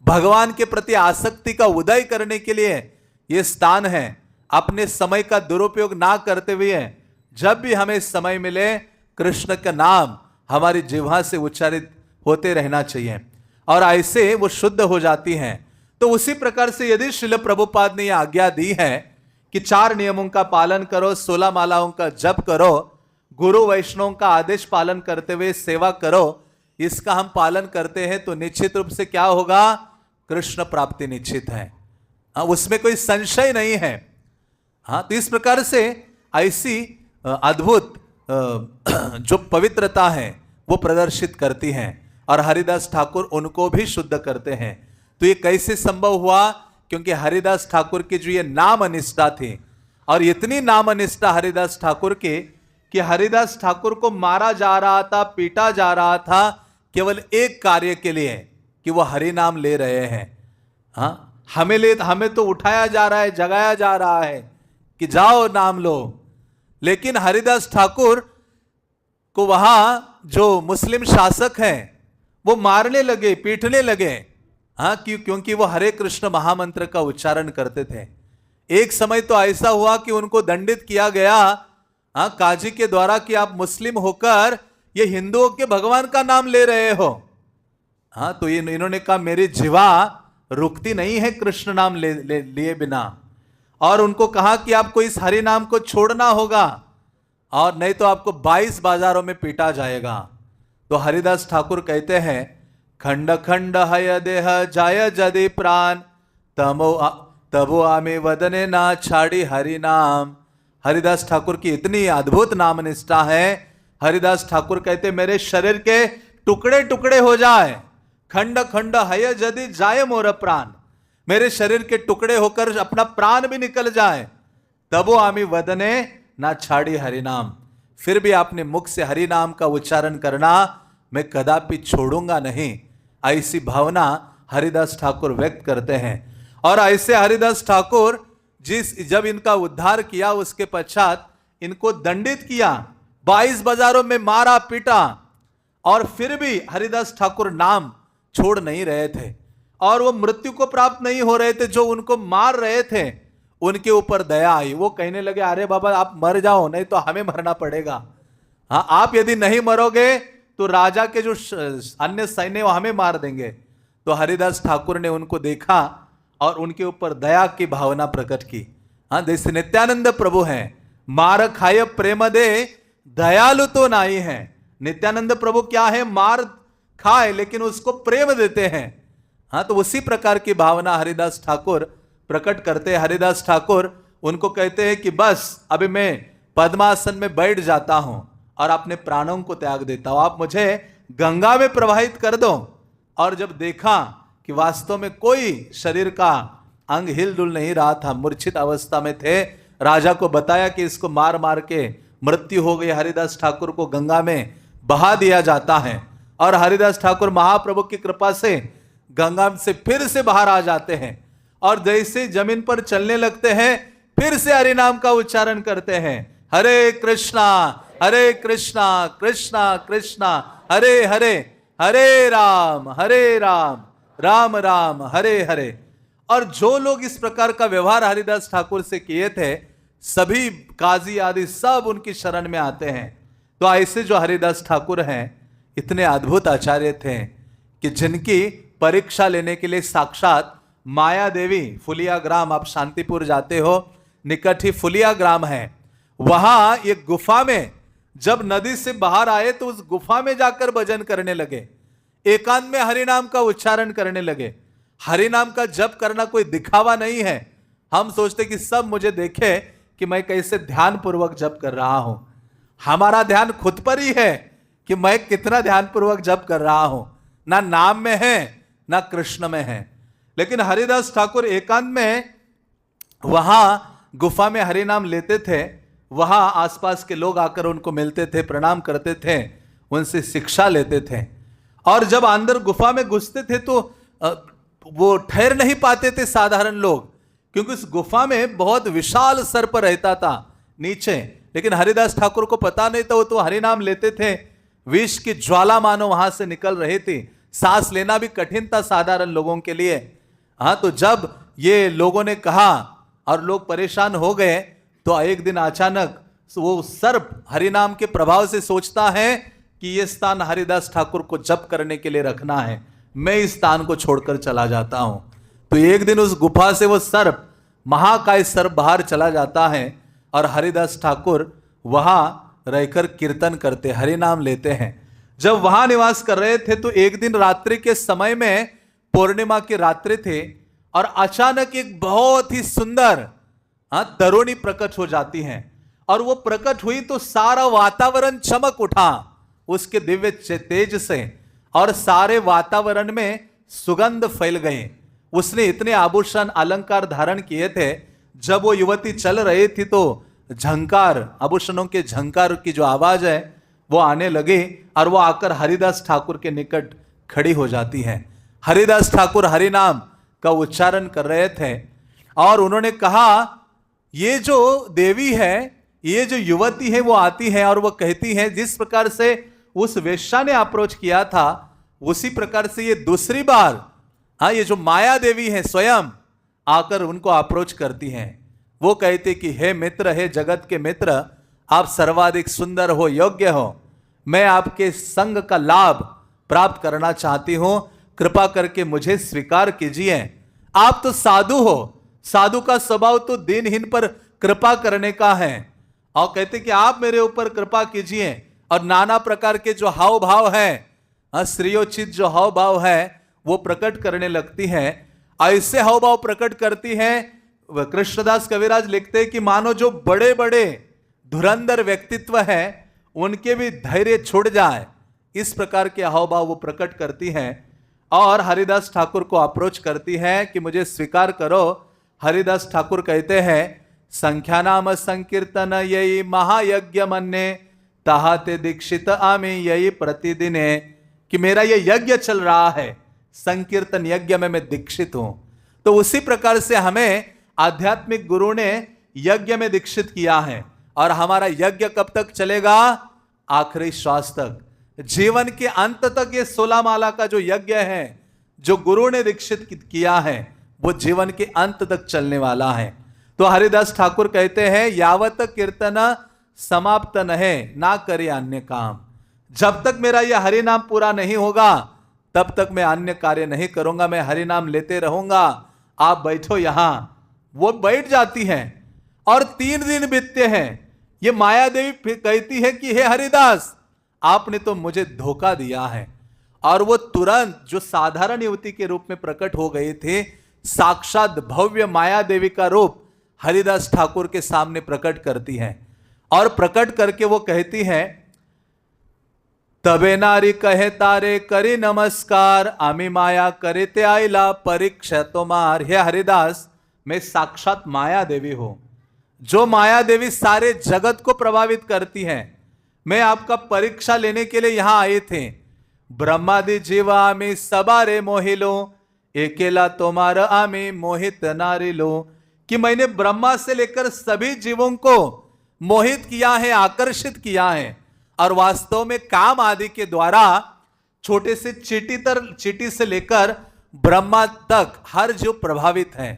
भगवान के प्रति आसक्ति का उदय करने के लिए ये स्थान है। अपने समय का दुरुपयोग ना करते हुए जब भी हमें समय मिले कृष्ण का नाम हमारी जिह्वा से उच्चारित होते रहना चाहिए और ऐसे वो शुद्ध हो जाती हैं। तो उसी प्रकार से यदि श्रील प्रभुपाद ने यह आज्ञा दी है कि 4 नियमों का पालन करो, 16 मालाओं का जप करो, गुरु वैष्णव का आदेश पालन करते हुए सेवा करो, इसका हम पालन करते हैं तो निश्चित रूप से क्या होगा, कृष्ण प्राप्ति निश्चित है। उसमें कोई संशय नहीं है। तो इस प्रकार से ऐसी अद्भुत जो पवित्रता है वो प्रदर्शित करती हैं और हरिदास ठाकुर उनको भी शुद्ध करते हैं। तो ये कैसे संभव हुआ, क्योंकि हरिदास ठाकुर की जो ये नाम निष्ठा थी और इतनी नाम निष्ठा हरिदास ठाकुर की कि हरिदास ठाकुर को मारा जा रहा था, पीटा जा रहा था केवल एक कार्य के लिए, कि वो हरि नाम ले रहे हैं। हाँ, हमें तो उठाया जा रहा है, जगाया जा रहा है कि जाओ नाम लो। लेकिन हरिदास ठाकुर को वहां जो मुस्लिम शासक हैं वो मारने लगे, पीटने लगे। हाँ, क्योंकि वो हरे कृष्ण महामंत्र का उच्चारण करते थे। एक समय तो ऐसा हुआ कि उनको दंडित किया गया, हाँ, काजी के द्वारा, कि आप मुस्लिम होकर ये हिंदुओं के भगवान का नाम ले रहे हो। हाँ, तो इन्होंने कहा मेरी जीवा रुकती नहीं है कृष्ण नाम लिए बिना, और उनको कहा कि आपको इस हरि नाम को छोड़ना होगा और नहीं तो आपको 22 बाजारों में पीटा जाएगा। तो हरिदास ठाकुर कहते हैं, खंड खंड हय देह जाय जदि प्राण तबो आमे वदने ना छाड़ी हरि नाम। हरिदास ठाकुर की इतनी अद्भुत नाम निष्ठा है। हरिदास ठाकुर कहते मेरे शरीर के टुकड़े टुकड़े हो जाए, खंड खंड हय जदि जाय मोर प्राण, मेरे शरीर के टुकड़े होकर अपना प्राण भी निकल जाए, तबो आमी वदने ना छाड़ी हरि नाम, फिर भी आपने मुख से हरि नाम का उच्चारण करना मैं कदापि छोड़ूंगा नहीं। ऐसी भावना हरिदास ठाकुर व्यक्त करते हैं। और ऐसे हरिदास ठाकुर जब इनका उद्धार किया उसके पश्चात इनको दंडित किया, 22 बाजारों में मारा पीटा, और फिर भी हरिदास ठाकुर नाम छोड़ नहीं रहे थे और वो मृत्यु को प्राप्त नहीं हो रहे थे। जो उनको मार रहे थे उनके ऊपर दया आई, वो कहने लगे अरे बाबा आप मर जाओ, नहीं तो हमें मरना पड़ेगा। हाँ, आप यदि नहीं मरोगे तो राजा के जो अन्य सैन्य वो हमें मार देंगे। तो हरिदास ठाकुर ने उनको देखा और उनके ऊपर दया की भावना प्रकट की। हाँ, जैसे नित्यानंद प्रभु हैं, मार खाय प्रेम दे दयालु तो नहीं है। नित्यानंद प्रभु क्या है, मार खाए लेकिन उसको प्रेम देते हैं। हाँ, तो उसी प्रकार की भावना हरिदास ठाकुर प्रकट करते हैं। हरिदास ठाकुर उनको कहते हैं कि बस अभी मैं पद्मासन में बैठ जाता हूं और अपने प्राणों को त्याग देता हूं, आप मुझे गंगा में प्रवाहित कर दो। और जब देखा कि वास्तव में कोई शरीर का अंग हिलडुल नहीं रहा था, मूर्छित अवस्था में थे, राजा को बताया कि इसको मार मार के मृत्यु हो गई। हरिदास ठाकुर को गंगा में बहा दिया जाता है और हरिदास ठाकुर महाप्रभु की कृपा से गंगा से फिर से बाहर आ जाते हैं और जैसे जमीन पर चलने लगते हैं फिर से हरि नाम का उच्चारण करते हैं, हरे कृष्णा कृष्णा कृष्णा हरे हरे, हरे राम राम राम हरे हरे। और जो लोग इस प्रकार का व्यवहार हरिदास ठाकुर से किए थे, सभी काजी आदि सब उनकी शरण में आते हैं। तो ऐसे जो हरिदास ठाकुर हैं इतने अद्भुत आचार्य थे कि जिनकी परीक्षा लेने के लिए साक्षात माया देवी, फुलिया ग्राम, आप शांतिपुर जाते हो, निकट ही फुलिया ग्राम है, वहां एक गुफा में जब नदी से बाहर आए तो उस गुफा में जाकर भजन करने लगे, एकांत में हरि नाम का उच्चारण करने लगे। हरि नाम का जप करना कोई दिखावा नहीं है। हम सोचते कि सब मुझे देखे कि मैं कैसे ध्यान पूर्वक जप कर रहा हूं। हमारा ध्यान खुद पर ही है कि मैं कितना ध्यान पूर्वक जप कर रहा हूं, ना नाम में है ना कृष्ण में है। लेकिन हरिदास ठाकुर एकांत में वहां गुफा में हरि नाम लेते थे, वहां आसपास के लोग आकर उनको मिलते थे, प्रणाम करते थे, उनसे शिक्षा लेते थे। और जब अंदर गुफा में घुसते थे तो वो ठहर नहीं पाते थे साधारण लोग, क्योंकि उस गुफा में बहुत विशाल सर्प रहता था नीचे। लेकिन हरिदास ठाकुर को पता नहीं था, वो तो हरि नाम लेते थे। विष की ज्वाला मानो वहां से निकल रही थी, सांस लेना भी कठिन था साधारण लोगों के लिए। हाँ, तो जब ये लोगों ने कहा और लोग परेशान हो गए तो एक दिन अचानक वो सर्प हरि नाम के प्रभाव से सोचता है कि ये स्थान हरिदास ठाकुर को जप करने के लिए रखना है, मैं इस स्थान को छोड़कर चला जाता हूं। तो एक दिन उस गुफा से वो सर्प, महाकाय सर्प, बाहर चला जाता है और हरिदास ठाकुर वहां रहकर कीर्तन करते, हरि नाम लेते हैं। जब वहां निवास कर रहे थे तो एक दिन रात्रि के समय में, पूर्णिमा की रात्रि थे, और अचानक एक बहुत ही सुंदर तरुणी प्रकट हो जाती हैं। और वो प्रकट हुई तो सारा वातावरण चमक उठा उसके दिव्य तेज से, और सारे वातावरण में सुगंध फैल गए। उसने इतने आभूषण अलंकार धारण किए थे, जब वो युवती चल रही थी तो झंकार, आभूषणों के झंकार की जो आवाज है वो आने लगे और वो आकर हरिदास ठाकुर के निकट खड़ी हो जाती है। हरिदास ठाकुर हरि नाम का उच्चारण कर रहे थे और उन्होंने कहा ये जो देवी है, ये जो युवती है वो आती है और वो कहती है, जिस प्रकार से उस वेश्या ने अप्रोच किया था उसी प्रकार से ये दूसरी बार ये जो माया देवी है स्वयं आकर उनको अप्रोच करती हैं। वो कहते कि हे मित्र, हे जगत के मित्र, आप सर्वाधिक सुंदर हो, योग्य हो, मैं आपके संग का लाभ प्राप्त करना चाहती हूं, कृपा करके मुझे स्वीकार कीजिए। आप तो साधु हो, साधु का स्वभाव तो दीनहीन पर कृपा करने का है, और कहते कि आप मेरे ऊपर कृपा कीजिए। और नाना प्रकार के जो हाव भाव है, स्त्रियोचित जो हाव भाव है वो प्रकट करने लगती है। ऐसे हाव भाव प्रकट करती है, कृष्णदास कविराज लिखते हैं कि मानो जो बड़े बड़े धुरंधर व्यक्तित्व है उनके भी धैर्य छूट जाए, इस प्रकार के हाव भाव वो प्रकट करती है और हरिदास ठाकुर को अप्रोच करती है कि मुझे स्वीकार करो। हरिदास ठाकुर कहते हैं, संख्या नाम संकीर्तन यही महायज्ञ मन्ने, ताहा ते दीक्षित आमी यही प्रतिदिने, कि मेरा ये यज्ञ चल रहा है, संकीर्तन यज्ञ में मैं दीक्षित हूं। तो उसी प्रकार से हमें आध्यात्मिक गुरु ने यज्ञ में दीक्षित किया है और हमारा यज्ञ कब तक चलेगा? आखिरी श्वास तक, जीवन के अंत तक। ये 16 माला का जो यज्ञ है जो गुरु ने दीक्षित किया है वो जीवन के अंत तक चलने वाला है। तो हरिदास ठाकुर कहते हैं, यावत कीर्तन समाप्त नहे ना करे अन्य काम। जब तक मेरा यह हरि नाम पूरा नहीं होगा तब तक मैं अन्य कार्य नहीं करूंगा, मैं हरि नाम लेते रहूंगा। आप बैठो यहां। वो बैठ जाती हैं और 3 दिन बीतते हैं। ये माया देवी फिर कहती है कि हे हरिदास, आपने तो मुझे धोखा दिया है। और वो तुरंत जो साधारण युवती के रूप में प्रकट हो गई थी, साक्षात भव्य माया देवी का रूप हरिदास ठाकुर के सामने प्रकट करती है और प्रकट करके वो कहती है, तबे नारी कहे तारे करी नमस्कार, आमी माया करे ते आईला परीक्षा तोमार। हे हरिदास, मैं साक्षात माया देवी हूं, जो माया देवी सारे जगत को प्रभावित करती है। मैं आपका परीक्षा लेने के लिए यहां आए थे। ब्रह्मादि जीवा आमी सबारे मोहिलो, एकेला तोमार आमी मोहित नारिलो, कि मैंने ब्रह्मा से लेकर सभी जीवों को मोहित किया है, आकर्षित किया है। और वास्तव में काम आदि के द्वारा छोटे से चींटी से लेकर ब्रह्मा तक हर जीव प्रभावित है।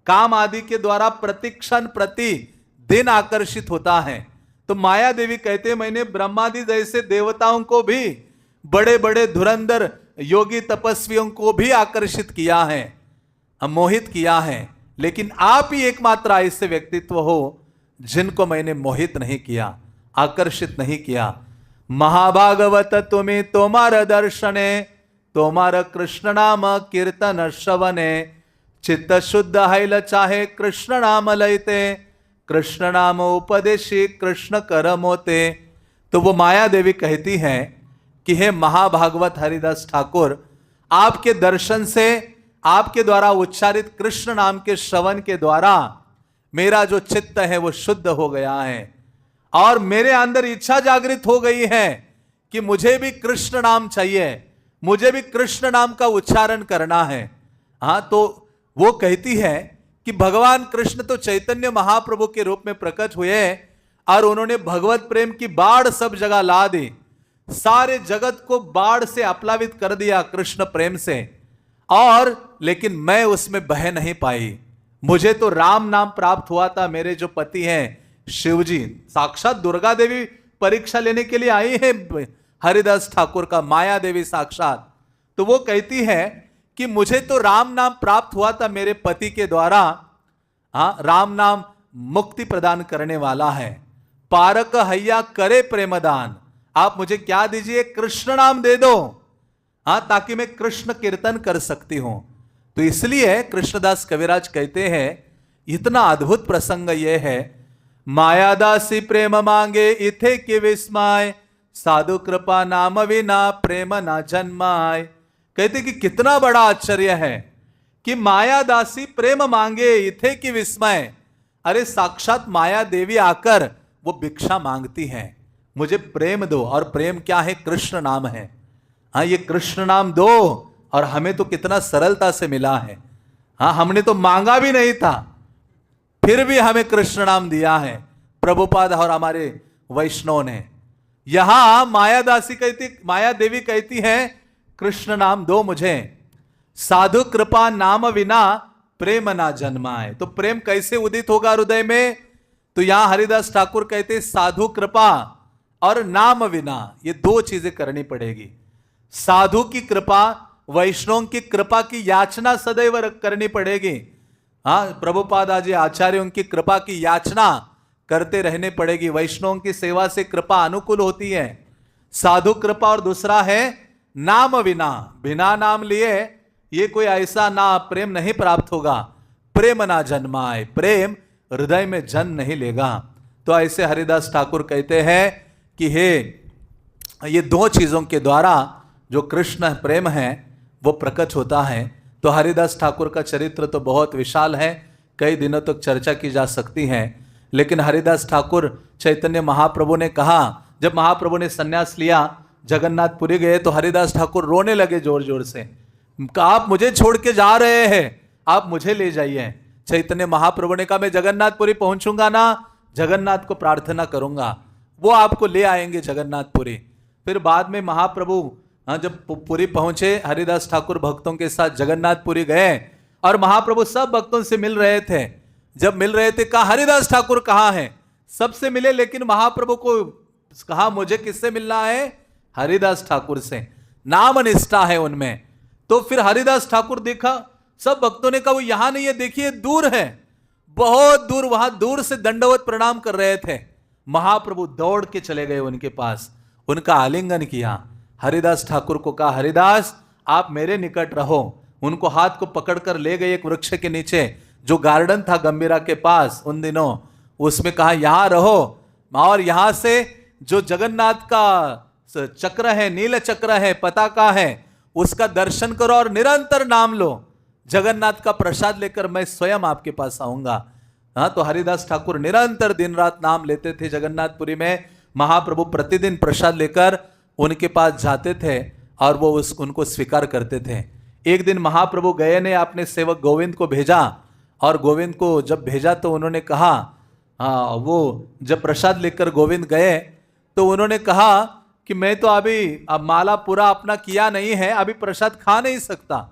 काम आदि के द्वारा प्रतिक्षण प्रति दिन आकर्षित होता है। तो माया देवी कहते हैं, मैंने ब्रह्मादि जैसे देवताओं को भी, बड़े बड़े धुरंधर योगी तपस्वियों को भी आकर्षित किया है, मोहित किया है, लेकिन आप ही एकमात्र ऐसे व्यक्तित्व हो जिनको मैंने मोहित नहीं किया, आकर्षित नहीं किया। महाभागवत तुम्हें तोमार दर्शने, तोमार कृष्ण नाम कीर्तन श्रवणे, चित्त शुद्ध हैल चाहे कृष्ण नाम लयते, कृष्ण नाम उपदेशी कृष्ण करम होते। तो वो माया देवी कहती है कि हे महाभागवत हरिदास ठाकुर, आपके दर्शन से, आपके द्वारा उच्चारित कृष्ण नाम के श्रवण के द्वारा मेरा जो चित्त है वो शुद्ध हो गया है और मेरे अंदर इच्छा जागृत हो गई है कि मुझे भी कृष्ण नाम चाहिए, मुझे भी कृष्ण नाम का उच्चारण करना है। तो वो कहती है कि भगवान कृष्ण तो चैतन्य महाप्रभु के रूप में प्रकट हुए और उन्होंने भगवत प्रेम की बाढ़ सब जगह ला दी, सारे जगत को बाढ़ से अपलावित कर दिया कृष्ण प्रेम से। और लेकिन मैं उसमें बह नहीं पाई। मुझे तो राम नाम प्राप्त हुआ था। मेरे जो पति हैं शिवजी, साक्षात दुर्गा देवी परीक्षा लेने के लिए आई है हरिदास ठाकुर का, माया देवी साक्षात। तो वो कहती है कि मुझे तो राम नाम प्राप्त हुआ था मेरे पति के द्वारा। राम नाम मुक्ति प्रदान करने वाला है। पारक हैया करे प्रेमदान, आप मुझे क्या दीजिए? कृष्ण नाम दे दो, ताकि मैं कृष्ण कीर्तन कर सकती हूं। तो इसलिए कृष्णदास कविराज कहते हैं, इतना अद्भुत प्रसंग यह है, मायादासी प्रेम मांगे इथे के विस्माय, साधु कृपा नाम विना प्रेम ना जन्माय। कहते कि कितना बड़ा आश्चर्य है कि मायादासी प्रेम मांगे इथे की विस्मय। अरे साक्षात माया देवी आकर वो भिक्षा मांगती है, मुझे प्रेम दो। और प्रेम क्या है? कृष्ण नाम है। ये कृष्ण नाम दो और हमें तो कितना सरलता से मिला है। हाँ, हमने तो मांगा भी नहीं था, फिर भी हमें कृष्ण नाम दिया है प्रभुपाद और हमारे वैष्णव ने। यहां माया देवी कहती है कृष्ण नाम दो मुझे, साधु कृपा नाम बिना प्रेम ना जन्माए। तो प्रेम कैसे उदित होगा हृदय में? तो यहां हरिदास ठाकुर कहते साधु कृपा और नाम बिना, ये दो चीजें करनी पड़ेगी। साधु की कृपा, वैष्णव की कृपा की याचना सदैव करनी पड़ेगी। हाँ, प्रभुपाद आदि आचार्य उनकी कृपा की याचना करते रहने पड़ेगी। वैष्णव की सेवा से कृपा अनुकूल होती है, साधु कृपा। और दूसरा है नाम बिना, बिना नाम लिए ये कोई ऐसा ना प्रेम नहीं प्राप्त होगा। प्रेम ना जन्माए, प्रेम हृदय में जन्म नहीं लेगा। तो ऐसे हरिदास ठाकुर कहते हैं कि हे, ये दो चीजों के द्वारा जो कृष्ण प्रेम है वो प्रकट होता है। तो हरिदास ठाकुर का चरित्र तो बहुत विशाल है, कई दिनों तक चर्चा की जा सकती है। लेकिन हरिदास ठाकुर चैतन्य महाप्रभु ने कहा, जब महाप्रभु ने संन्यास लिया, जगन्नाथपुरी गए तो हरिदास ठाकुर रोने लगे जोर जोर से, आप मुझे छोड़ के जा रहे हैं, आप मुझे ले जाइए। चैतन्य महाप्रभु ने कहा मैं जगन्नाथपुरी पहुंचूंगा ना, जगन्नाथ को प्रार्थना करूंगा, वो आपको ले आएंगे जगन्नाथपुरी। फिर बाद में महाप्रभु जब पुरी पहुंचे, हरिदास ठाकुर भक्तों के साथ जगन्नाथपुरी गए और महाप्रभु सब भक्तों से मिल रहे थे। जब मिल रहे थे कहा हरिदास ठाकुर कहाँ हैं? सबसे मिले, लेकिन महाप्रभु को कहा मुझे किससे मिलना है? हरिदास ठाकुर से, नाम निष्ठा है उनमें। तो फिर हरिदास ठाकुर देखा, सब भक्तों ने कहा वो यहां नहीं है, देखिए दूर है, बहुत दूर, वहां दूर से दंडवत प्रणाम कर रहे थे। महाप्रभु दौड़ के चले गए उनके पास, उनका आलिंगन किया। हरिदास ठाकुर को कहा हरिदास आप मेरे निकट रहो। उनको हाथ को पकड़कर ले गए एक वृक्ष के नीचे, जो गार्डन था गंभीरा के पास उन दिनों, उसमें कहा यहां रहो और यहां से जो जगन्नाथ का चक्र है, नील चक्र है, पताका है, उसका दर्शन करो और निरंतर नाम लो। जगन्नाथ का प्रसाद लेकर मैं स्वयं आपके पास आऊंगा। हाँ, तो हरिदास ठाकुर निरंतर दिन रात नाम लेते थे जगन्नाथपुरी में। महाप्रभु प्रतिदिन प्रसाद लेकर उनके पास जाते थे और वो उनको स्वीकार करते थे। एक दिन महाप्रभु गए ने अपने सेवक गोविंद को भेजा, और गोविंद को जब भेजा तो उन्होंने कहा, हाँ, वो जब प्रसाद लेकर गोविंद गए तो उन्होंने कहा कि मैं तो अभी अब माला पूरा अपना किया नहीं है, अभी प्रसाद खा नहीं सकता।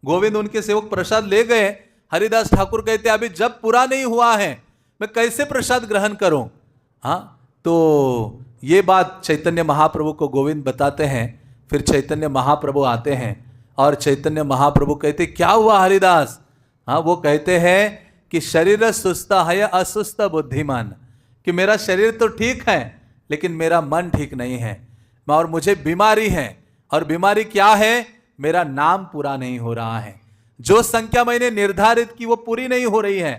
गोविंद उनके सेवक प्रसाद ले गए, हरिदास ठाकुर कहते अभी जब पूरा नहीं हुआ है मैं कैसे प्रसाद ग्रहण करूं? हाँ, तो ये बात चैतन्य महाप्रभु को गोविंद बताते हैं। फिर चैतन्य महाप्रभु आते हैं और चैतन्य महाप्रभु कहते क्या हुआ हरिदास? हाँ, वो कहते हैं कि शरीर सुस्त है असुस्त बुद्धिमान, कि मेरा शरीर तो ठीक है लेकिन मेरा मन ठीक नहीं है, और मुझे बीमारी है। और बीमारी क्या है? मेरा नाम पूरा नहीं हो रहा है, जो संख्या मैंने निर्धारित की वो पूरी नहीं हो रही है।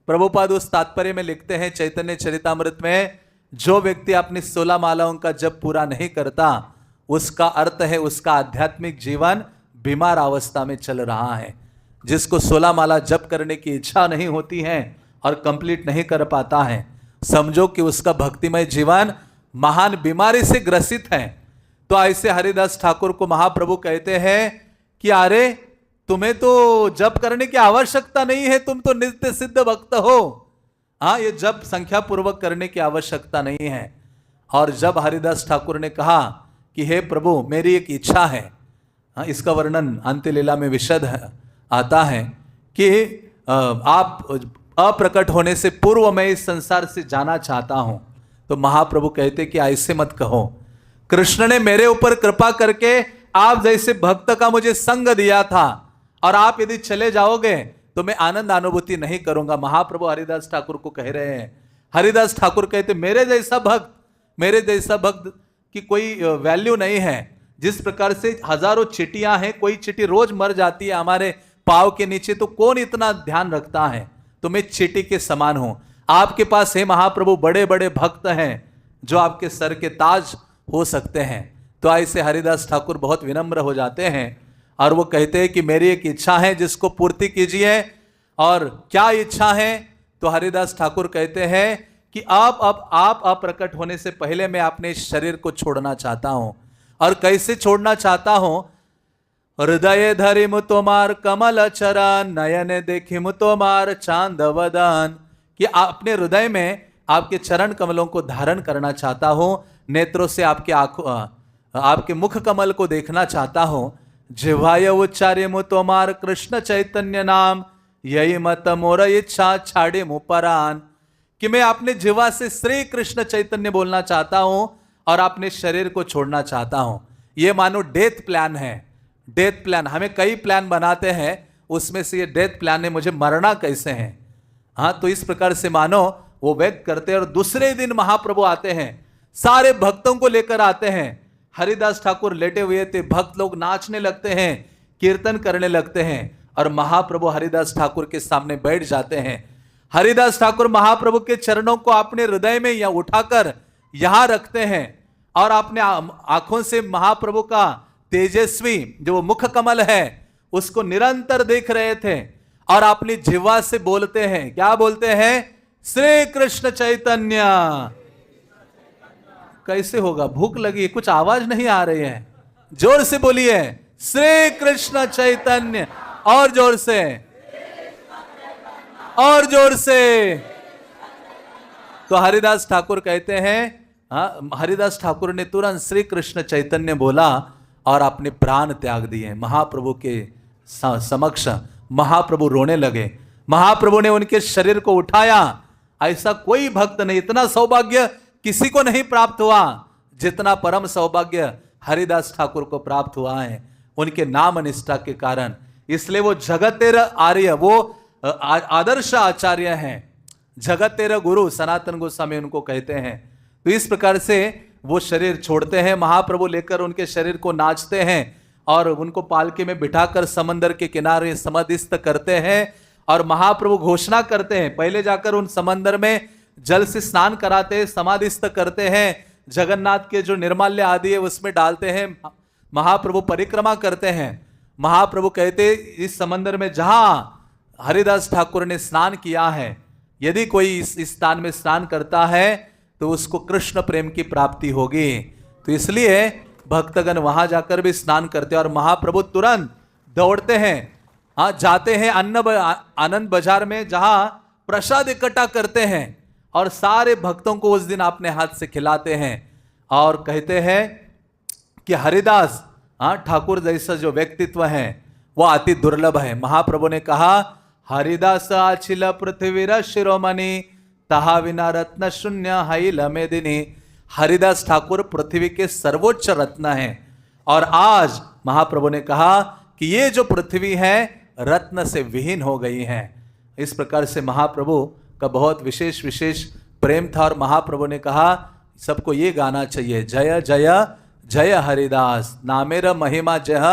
प्रभुपाद उस तात्पर्य में लिखते हैं चैतन्य चरितामृत में, जो व्यक्ति अपनी 16 मालाओं का जप पूरा नहीं करता, उसका अर्थ है उसका आध्यात्मिक जीवन बीमार अवस्था में चल रहा है। जिसको 16 माला जप करने की इच्छा नहीं होती है और कंप्लीट नहीं कर पाता है, समझो कि उसका भक्तिमय जीवन महान बीमारी से ग्रसित है। तो ऐसे हरिदास ठाकुर को महाप्रभु कहते हैं कि अरे तुम्हें तो जप करने की आवश्यकता नहीं है, तुम तो नित्य सिद्ध भक्त हो। हाँ, ये जप संख्या पूर्वक करने की आवश्यकता नहीं है। और जब हरिदास ठाकुर ने कहा कि हे प्रभु मेरी एक इच्छा है, हाँ, इसका वर्णन अंत्य लीला में विशद आता है कि आप अप्रकट होने से पूर्व मैं इस संसार से जाना चाहता हूं। तो महाप्रभु कहते कि ऐसे मत कहो, कृष्ण ने मेरे ऊपर कृपा करके आप जैसे भक्त का मुझे संग दिया था, और आप यदि चले जाओगे तो मैं आनंद अनुभूति नहीं करूंगा। महाप्रभु हरिदास ठाकुर को कह रहे हैं। हरिदास ठाकुर कहते मेरे जैसा भक्त की कोई वैल्यू नहीं है। जिस प्रकार से हजारों चिट्ठियां हैं, कोई चिट्ठी रोज मर जाती है हमारे पाव के नीचे, तो कौन इतना ध्यान रखता है? तो मैं चिट्ठी के समान हूं। आपके पास है महाप्रभु बड़े बड़े भक्त हैं जो आपके सर के ताज हो सकते हैं। तो ऐसे हरिदास ठाकुर बहुत विनम्र हो जाते हैं और वो कहते हैं कि मेरी एक इच्छा है जिसको पूर्ति कीजिए। और क्या इच्छा है? तो हरिदास ठाकुर कहते हैं कि आप अप्रकट होने से पहले मैं अपने शरीर को छोड़ना चाहता हूं। और कैसे छोड़ना चाहता हूं? हृदय धरिमु तोमार कमल चरण, नयन देखिमु तोमार चांद वदन। कि अपने हृदय में आपके चरण कमलों को धारण करना चाहता हूं, नेत्रों से आपके आंखों आपके मुख कमल को देखना चाहता हूं। जिह्वाय उच्चार्यमु तोमार कृष्ण चैतन्य नाम, यही मत मोर इच्छा छाड़े मुपरान। कि मैं अपने जिह्वा से श्री कृष्ण चैतन्य बोलना चाहता हूं और अपने शरीर को छोड़ना चाहता हूं। यह मानो डेथ प्लान है। डेथ प्लान, हमें कई प्लान बनाते हैं, उसमें से ये डेथ प्लान है, मुझे मरना कैसे है। हाँ, तो इस प्रकार से मानो वो व्यक्त करते हैं। और दूसरे दिन महाप्रभु आते हैं, सारे भक्तों को लेकर आते हैं। हरिदास ठाकुर लेटे हुए थे, भक्त लोग नाचने लगते हैं, कीर्तन करने लगते हैं और महाप्रभु हरिदास ठाकुर के सामने बैठ जाते हैं। हरिदास ठाकुर महाप्रभु के चरणों को अपने हृदय में या उठाकर यहां रखते हैं और अपने आंखों से महाप्रभु का तेजस्वी जो मुख कमल है उसको निरंतर देख रहे थे और अपनी जिह्वा से बोलते हैं। क्या बोलते हैं? श्री कृष्ण चैतन्य। कैसे होगा? भूख लगी, कुछ आवाज नहीं आ रही है, जोर से बोलिए श्री कृष्ण चैतन्य, और जोर से, और जोर से। तो हरिदास ठाकुर कहते हैं, हरिदास ठाकुर ने तुरंत श्री कृष्ण चैतन्य बोला और अपने प्राण त्याग दिए। महाप्रभु के समक्ष महाप्रभु रोने लगे। महाप्रभु ने उनके शरीर को उठाया। ऐसा कोई भक्त नहीं, इतना सौभाग्य किसी को नहीं प्राप्त हुआ जितना परम सौभाग्य हरिदास ठाकुर को प्राप्त हुआ है उनके नाम निष्ठा के कारण। इसलिए वो जगतेर आर्य, वो आदर्श आचार्य हैं, जगतेर गुरु सनातन गोस्वामी उनको कहते हैं। तो इस प्रकार से वो शरीर छोड़ते हैं, महाप्रभु लेकर उनके शरीर को नाचते हैं और उनको पालकी में बिठाकर समंदर के किनारे समाधिस्थ करते हैं और महाप्रभु घोषणा करते हैं। पहले जाकर उन समंदर में जल से स्नान कराते हैं, समाधिस्थ करते हैं, जगन्नाथ के जो निर्माल्य आदि है उसमें डालते हैं, महाप्रभु परिक्रमा करते हैं। महाप्रभु कहते इस समंदर में जहां हरिदास ठाकुर ने स्नान किया है, यदि कोई इस स्थान में स्नान करता है तो उसको कृष्ण प्रेम की प्राप्ति होगी। तो इसलिए भक्तगण वहां जाकर भी स्नान करते हैं और महाप्रभु तुरंत दौड़ते हैं, जाते हैं आनंद बाजार में जहां प्रसाद इकट्ठा करते हैं और सारे भक्तों को उस दिन अपने हाथ से खिलाते हैं और कहते हैं कि हरिदास ठाकुर जैसा जो व्यक्तित्व है वो अति दुर्लभ है। महाप्रभु ने कहा, हरिदास अचिल पृथ्वीर शिरोमणि, तहा विना रत्न शून्य हाइल मेदिनी। हरिदास ठाकुर पृथ्वी के सर्वोच्च रत्न हैं और आज महाप्रभु ने कहा कि ये जो पृथ्वी है रत्न से विहीन हो गई है। इस प्रकार से महाप्रभु का बहुत विशेष विशेष प्रेम था और महाप्रभु ने कहा सबको ये गाना चाहिए, जय जय जय हरिदास, नामेर महिमा जह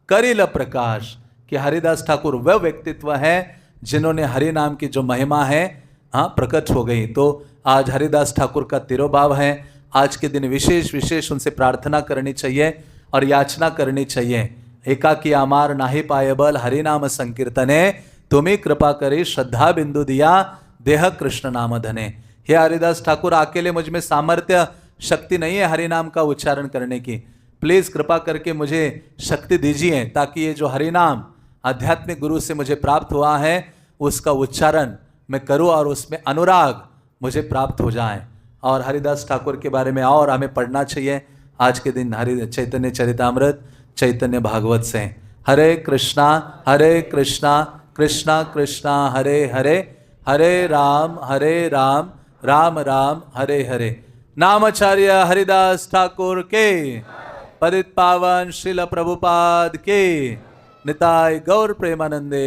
करिल प्रकाश। कि हरिदास ठाकुर वह व्यक्तित्व है जिन्होंने हरि नाम की जो महिमा है प्रकट हो गई। तो आज हरिदास ठाकुर का तिरोभाव है। आज के दिन विशेष विशेष उनसे प्रार्थना करनी चाहिए और याचना करनी चाहिए। एकाकी आमार नाही पायबल हरिनाम संकीर्तने, तुम्हें कृपा करे श्रद्धा बिंदु दिया देह कृष्ण नाम धने। हे हरिदास ठाकुर, अकेले मुझ में सामर्थ्य शक्ति नहीं है हरिनाम का उच्चारण करने की, प्लीज कृपा करके मुझे शक्ति दीजिए ताकि ये जो हरिनाम आध्यात्मिक गुरु से मुझे प्राप्त हुआ है उसका उच्चारण मैं करूं और उसमें अनुराग मुझे प्राप्त हो जाए। और हरिदास ठाकुर के बारे में और हमें पढ़ना चाहिए। आज के दिन हरि चैतन्य चरितामृत चैतन्य भागवत से। हरे कृष्णा कृष्णा कृष्णा हरे हरे, हरे राम राम राम हरे हरे। नामाचार्य हरिदास ठाकुर के, पतित पावन श्रील प्रभुपाद के, निताय गौर प्रेमानंदे।